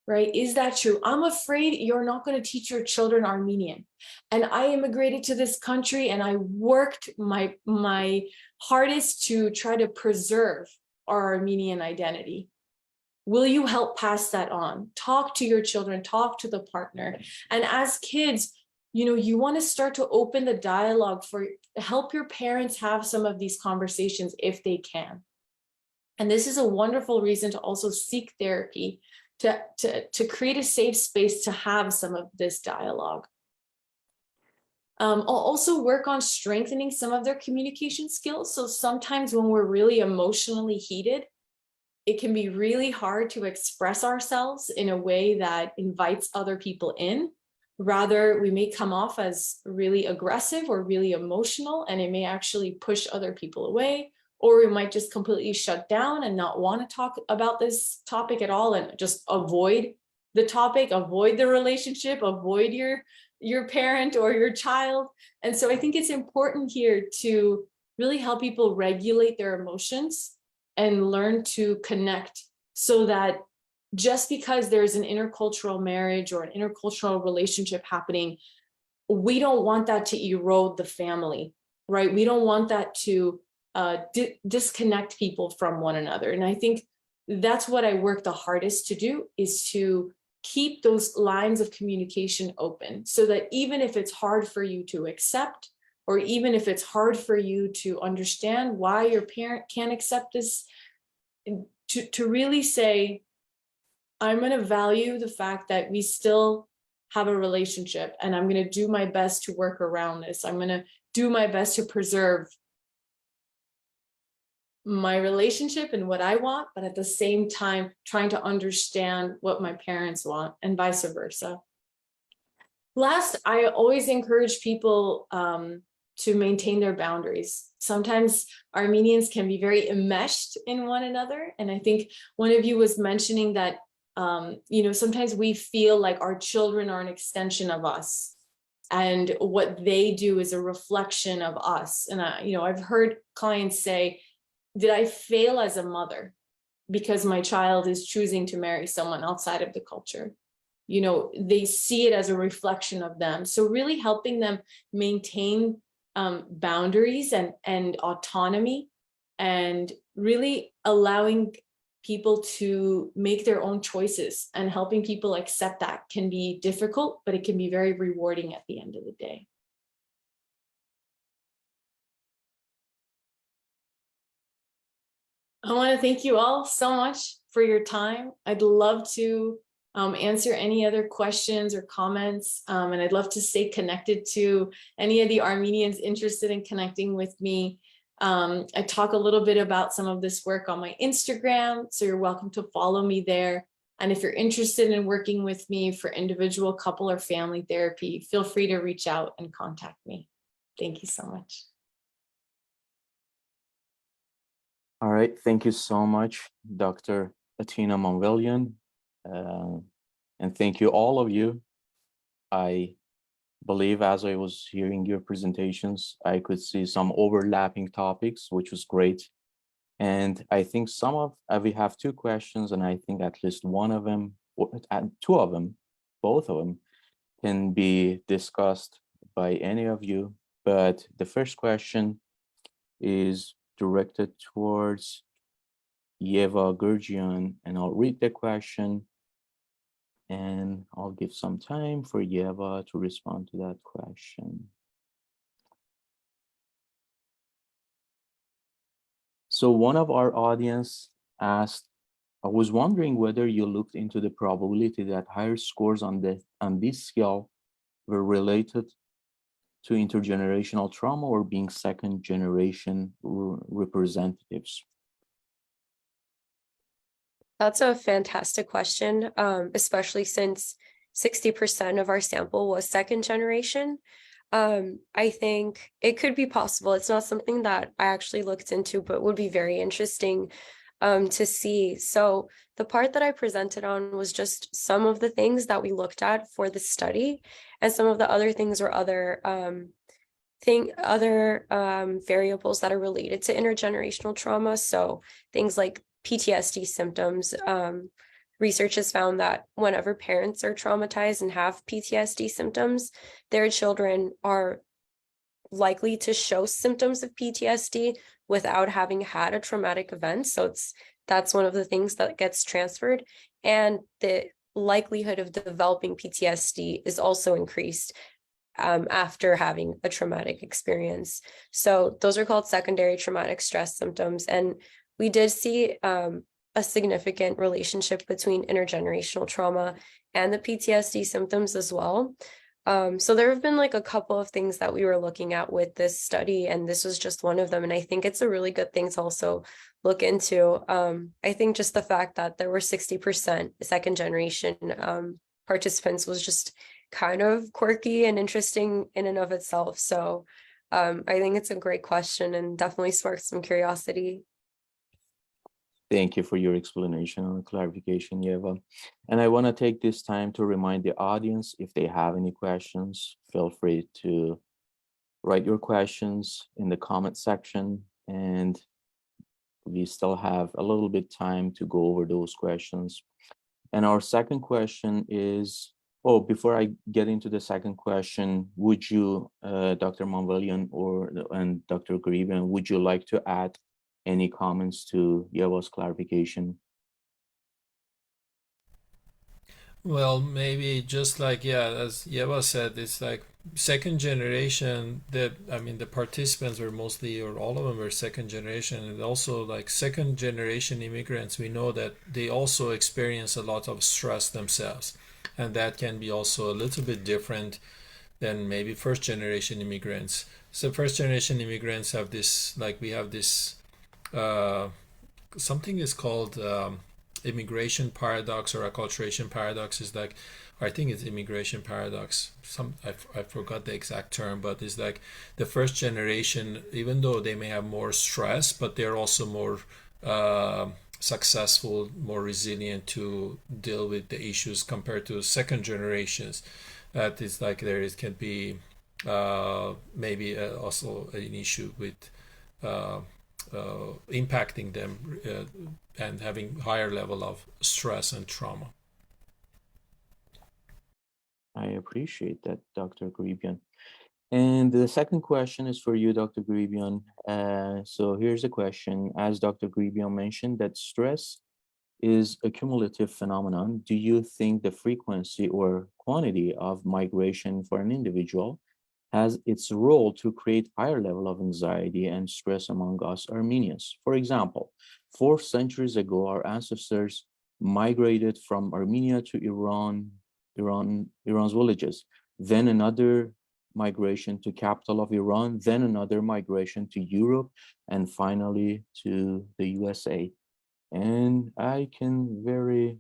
Right? Is that true? I'm afraid you're not going to teach your children Armenian. And I immigrated to this country and I worked my hardest to try to preserve our Armenian identity. Will you help pass that on? Talk to your children, talk to the partner. And as kids, you want to start to open the dialogue help your parents have some of these conversations if they can. And this is a wonderful reason to also seek therapy, to create a safe space to have some of this dialogue. I'll also work on strengthening some of their communication skills. So sometimes when we're really emotionally heated, it can be really hard to express ourselves in a way that invites other people in. Rather, we may come off as really aggressive or really emotional, and it may actually push other people away, or we might just completely shut down and not want to talk about this topic at all and just avoid the topic, avoid the relationship, avoid your parent or your child. And so I think it's important here to really help people regulate their emotions and learn to connect, so that just because there's an intercultural marriage or an intercultural relationship happening, we don't want that to erode the family, right? We don't want that to disconnect people from one another. And I think that's what I work the hardest to do, is to keep those lines of communication open, so that even if it's hard for you to accept, or even if it's hard for you to understand why your parent can't accept this, to really say, I'm going to value the fact that we still have a relationship, and I'm going to do my best to work around this. I'm going to do my best to preserve my relationship and what I want, but at the same time, trying to understand what my parents want, and vice versa. Last, I always encourage people to maintain their boundaries. Sometimes Armenians can be very enmeshed in one another. And I think one of you was mentioning that, sometimes we feel like our children are an extension of us, and what they do is a reflection of us. And I've heard clients say, did I fail as a mother because my child is choosing to marry someone outside of the culture? They see it as a reflection of them. So really helping them maintain boundaries and autonomy, and really allowing people to make their own choices, and helping people accept that can be difficult, but it can be very rewarding at the end of the day. I want to thank you all so much for your time. I'd love to answer any other questions or comments, and I'd love to stay connected to any of the Armenians interested in connecting with me. I talk a little bit about some of this work on my Instagram, so you're welcome to follow me there. And if you're interested in working with me for individual, couple, or family therapy, feel free to reach out and contact me. Thank you so much. All right, thank you so much, Dr. Atina Manvelian. And thank you, all of you. I believe as I was hearing your presentations, I could see some overlapping topics, which was great. And I think we have two questions, and I think at least one of them, two of them, both of them can be discussed by any of you. But the first question is directed towards Yeva Ghrjyan, and I'll read the question, and I'll give some time for Yeva to respond to that question. So one of our audience asked, I was wondering whether you looked into the probability that higher scores on this scale were related to intergenerational trauma or being second generation representatives. That's a fantastic question, especially since 60% of our sample was second generation. I think it could be possible. It's not something that I actually looked into, but would be very interesting to see. So the part that I presented on was just some of the things that we looked at for the study, and some of the other things were other variables that are related to intergenerational trauma. So things like PTSD symptoms. Research has found that whenever parents are traumatized and have PTSD symptoms, their children are likely to show symptoms of PTSD without having had a traumatic event. So that's one of the things that gets transferred. And the likelihood of developing PTSD is also increased after having a traumatic experience. So those are called secondary traumatic stress symptoms. And we did see a significant relationship between intergenerational trauma and the PTSD symptoms as well. So there have been like a couple of things that we were looking at with this study, and this was just one of them. And I think it's a really good thing to also look into. I think just the fact that there were 60% second generation participants was just kind of quirky and interesting in and of itself. So I think it's a great question and definitely sparked some curiosity. Thank you for your explanation and clarification, Yeva. And I want to take this time to remind the audience, if they have any questions, feel free to write your questions in the comment section. And we still have a little bit time to go over those questions. And our second question is, oh, before I get into the second question, would you, Dr. Manvelian and Dr. Gharibian, would you like to add any comments to Yeva's clarification? Well, maybe just like, yeah, as Yeva said, it's like second generation, the participants were mostly, or all of them were second generation. And also like second generation immigrants, we know that they also experience a lot of stress themselves. And that can be also a little bit different than maybe first generation immigrants. So first generation immigrants have this, like we have this, something is called immigration paradox or acculturation paradox. Is like, I think it's immigration paradox. I forgot the exact term, but it's like the first generation, even though they may have more stress, but they're also more successful, more resilient to deal with the issues compared to second generations. That is like can be maybe also an issue with impacting them and having higher level of stress and trauma. I appreciate that, Dr. Gharibian. And the second question is for you, Dr. Gharibian. So here's a question. As Dr. Gharibian mentioned, that stress is a cumulative phenomenon. Do you think the frequency or quantity of migration for an individual has its role to create higher level of anxiety and stress among us Armenians? For example, 4 centuries ago, our ancestors migrated from Armenia to Iran's villages, then another migration to capital of Iran, then another migration to Europe, and finally to the USA. And I can very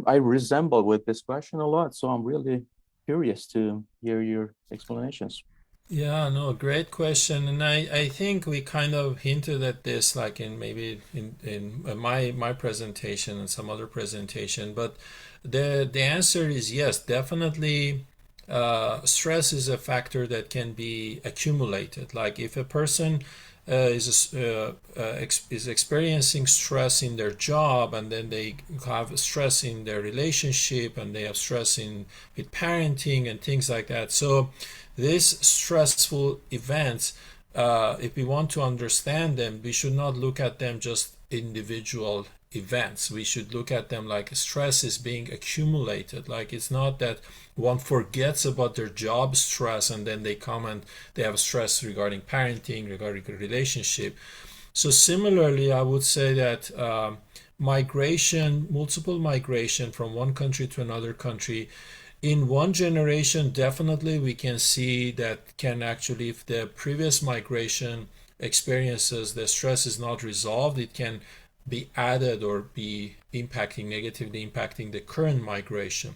I resemble with this question a lot, so I'm really curious to hear your explanations. Yeah, no, great question. And I think we kind of hinted at this like in maybe in my presentation and some other presentation, but the answer is yes, definitely. Stress is a factor that can be accumulated. Like if a person is experiencing stress in their job, and then they have stress in their relationship, and they have stress with parenting and things like that. So these stressful events, if we want to understand them, we should not look at them just individual events. We should look at them like stress is being accumulated. Like it's not that one forgets about their job stress and then they come and they have stress regarding parenting, regarding a relationship. So similarly, I would say that migration, multiple migration from one country to another country, in one generation, definitely we can see that can actually, if the previous migration experiences, the stress is not resolved, it can be added or be impacting, negatively impacting the current migration.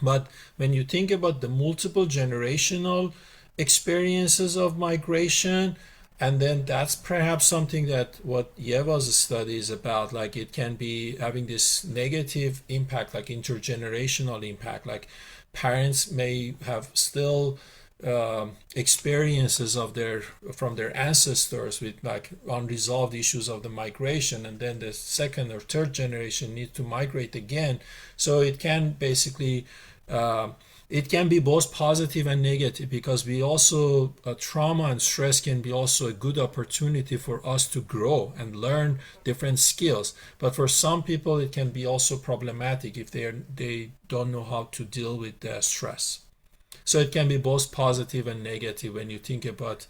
But when you think about the multiple generational experiences of migration, and then that's perhaps something that what Yeva's study is about, like it can be having this negative impact, like intergenerational impact, like parents may have still experiences of from their ancestors with like unresolved issues of the migration, and then the second or third generation need to migrate again. So it can basically it can be both positive and negative, because we also trauma and stress can be also a good opportunity for us to grow and learn different skills. But for some people it can be also problematic if they don't know how to deal with the stress. So it can be both positive and negative when you think about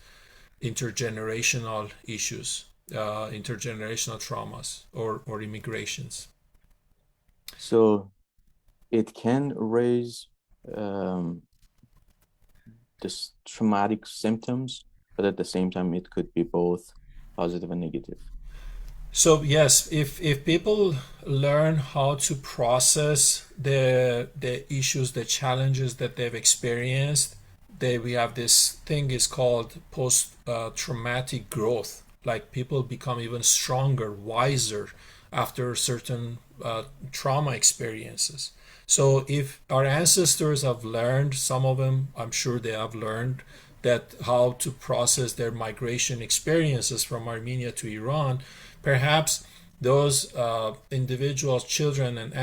intergenerational issues, intergenerational traumas or immigrations. So it can raise this traumatic symptoms, but at the same time it could be both positive and negative. So yes, if people learn how to process the issues, the challenges that they've experienced, we have this thing is called post traumatic growth. Like people become even stronger, wiser after certain trauma experiences. So if our ancestors have learned, some of them, I'm sure they have learned that how to process their migration experiences from Armenia to Iran, perhaps those individuals, children, and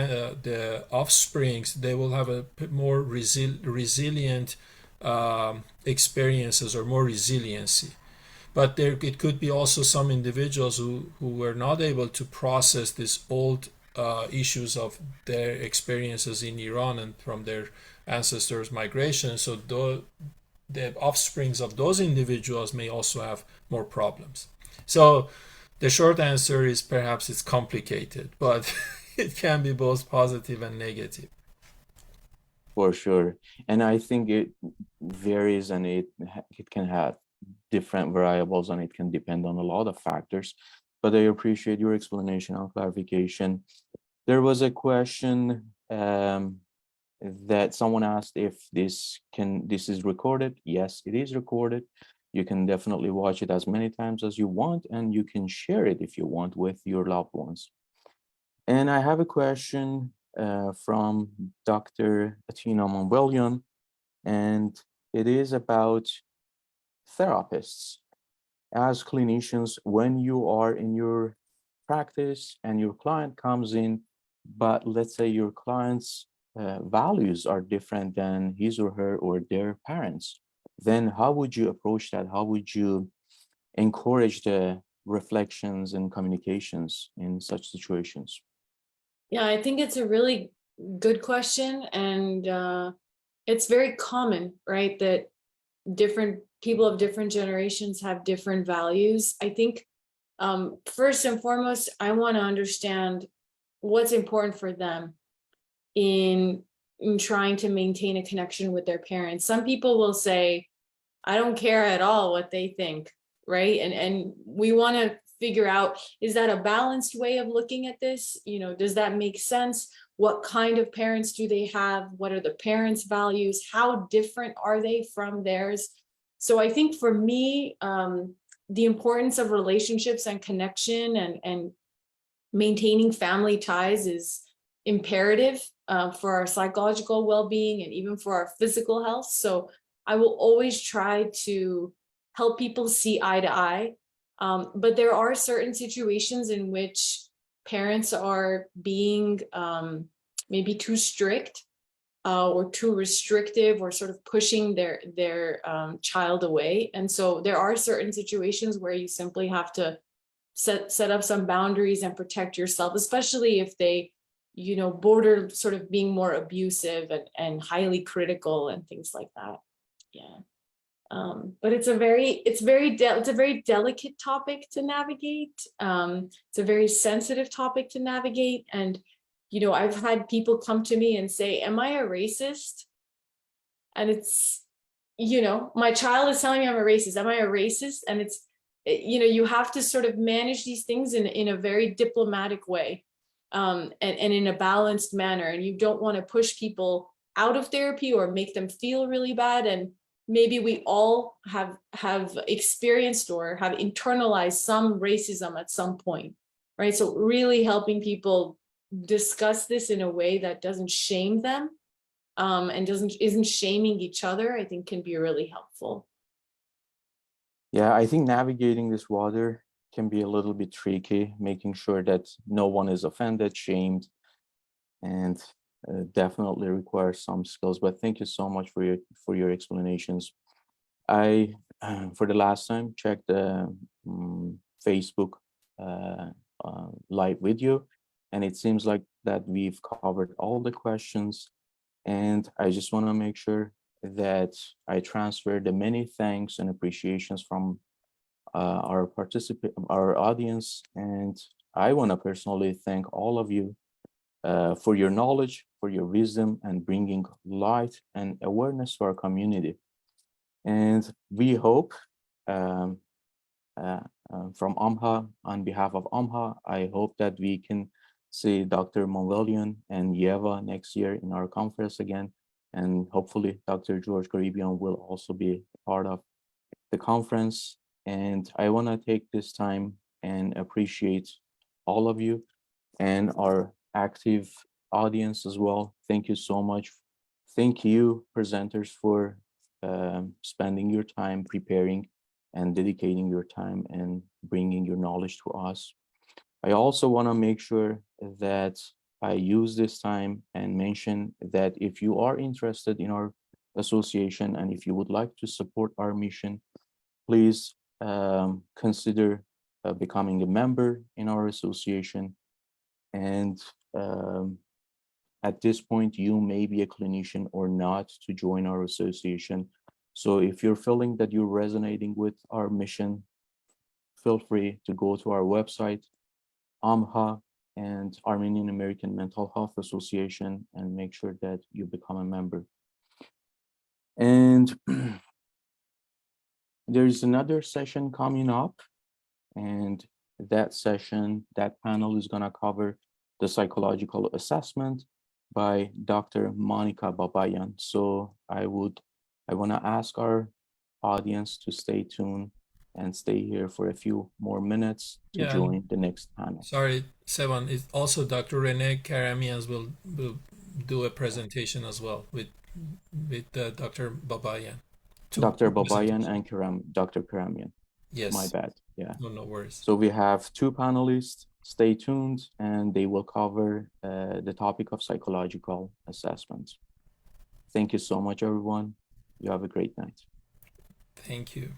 the offsprings, they will have a more resilient experiences or more resiliency. But it could be also some individuals who were not able to process these old issues of their experiences in Iran and from their ancestors' migration. So the offsprings of those individuals may also have more problems. So the short answer is perhaps it's complicated, but it can be both positive and negative. For sure. And I think it varies, and it can have different variables, and it can depend on a lot of factors. But I appreciate your explanation and clarification. There was a question that someone asked if this is recorded. Yes, it is recorded. You can definitely watch it as many times as you want, and you can share it if you want with your loved ones. And I have a question from Dr. Atina Manvelian, and it is about therapists. As clinicians, when you are in your practice and your client comes in, but let's say your client's values are different than his or her or their parents, then how would you approach that? How would you encourage the reflections and communications in such situations? Yeah, I think it's a really good question, and it's very common, right, that different people of different generations have different values. I think first and foremost, I want to understand what's important for them in trying to maintain a connection with their parents. Some people will say, I don't care at all what they think, right? And we want to figure out, is that a balanced way of looking at this? Does that make sense? What kind of parents do they have? What are the parents' values? How different are they from theirs? So I think for me, the importance of relationships and connection and maintaining family ties is imperative for our psychological well-being and even for our physical health. So I will always try to help people see eye to eye. But there are certain situations in which parents are being maybe too strict or too restrictive, or sort of pushing their child away. And so there are certain situations where you simply have to set up some boundaries and protect yourself, especially if they, you know, border sort of being more abusive and highly critical and things like that. Yeah. But it's a very delicate topic to navigate. It's a very sensitive topic to navigate. And, you know, I've had people come to me and say, am I a racist? And it's, you know, my child is telling me I'm a racist. Am I a racist? And it's, you know, you have to sort of manage these things in a very diplomatic way, and in a balanced manner. And you don't want to push people out of therapy or make them feel really bad. And maybe we all have experienced or have internalized some racism at some point, right? So really helping people discuss this in a way that doesn't shame them, and isn't shaming each other, I think can be really helpful. Yeah, I think navigating this water can be a little bit tricky, making sure that no one is offended, shamed, and definitely requires some skills. But thank you so much for your explanations. I, for the last time, checked the Facebook live video, and it seems like that we've covered all the questions. And I just want to make sure that I transfer the many thanks and appreciations from our audience. And I want to personally thank all of you for your knowledge, for your wisdom, and bringing light and awareness to our community. And we hope from AAMHA, on behalf of AAMHA, I hope that we can see Dr. Manvelian and Yeva next year in our conference again. And hopefully Dr. George Gharibian will also be part of the conference. And I want to take this time and appreciate all of you and our active audience as well. Thank you so much. Thank you, presenters, for spending your time preparing and dedicating your time and bringing your knowledge to us. I also want to make sure that I use this time and mention that if you are interested in our association and if you would like to support our mission, please consider becoming a member in our association. And at this point, you may be a clinician or not to join our association. So if you're feeling that you're resonating with our mission, feel free to go to our website, AAMHA and Armenian-American Mental Health Association, and make sure that you become a member. And there's another session coming up, and that panel is going to cover the psychological assessment by Dr. Monica Babayan. So I want to ask our audience to stay tuned and stay here for a few more minutes to join the next panel. Sorry, Sevan, it's also Dr. Renee Karamians will do a presentation as well with Dr. Babayan. Dr. Babayan and Dr. Karamian. Yes. My bad. Yeah. No worries. So we have two panelists. Stay tuned, and they will cover the topic of psychological assessments. Thank you so much, everyone. You have a great night. Thank you.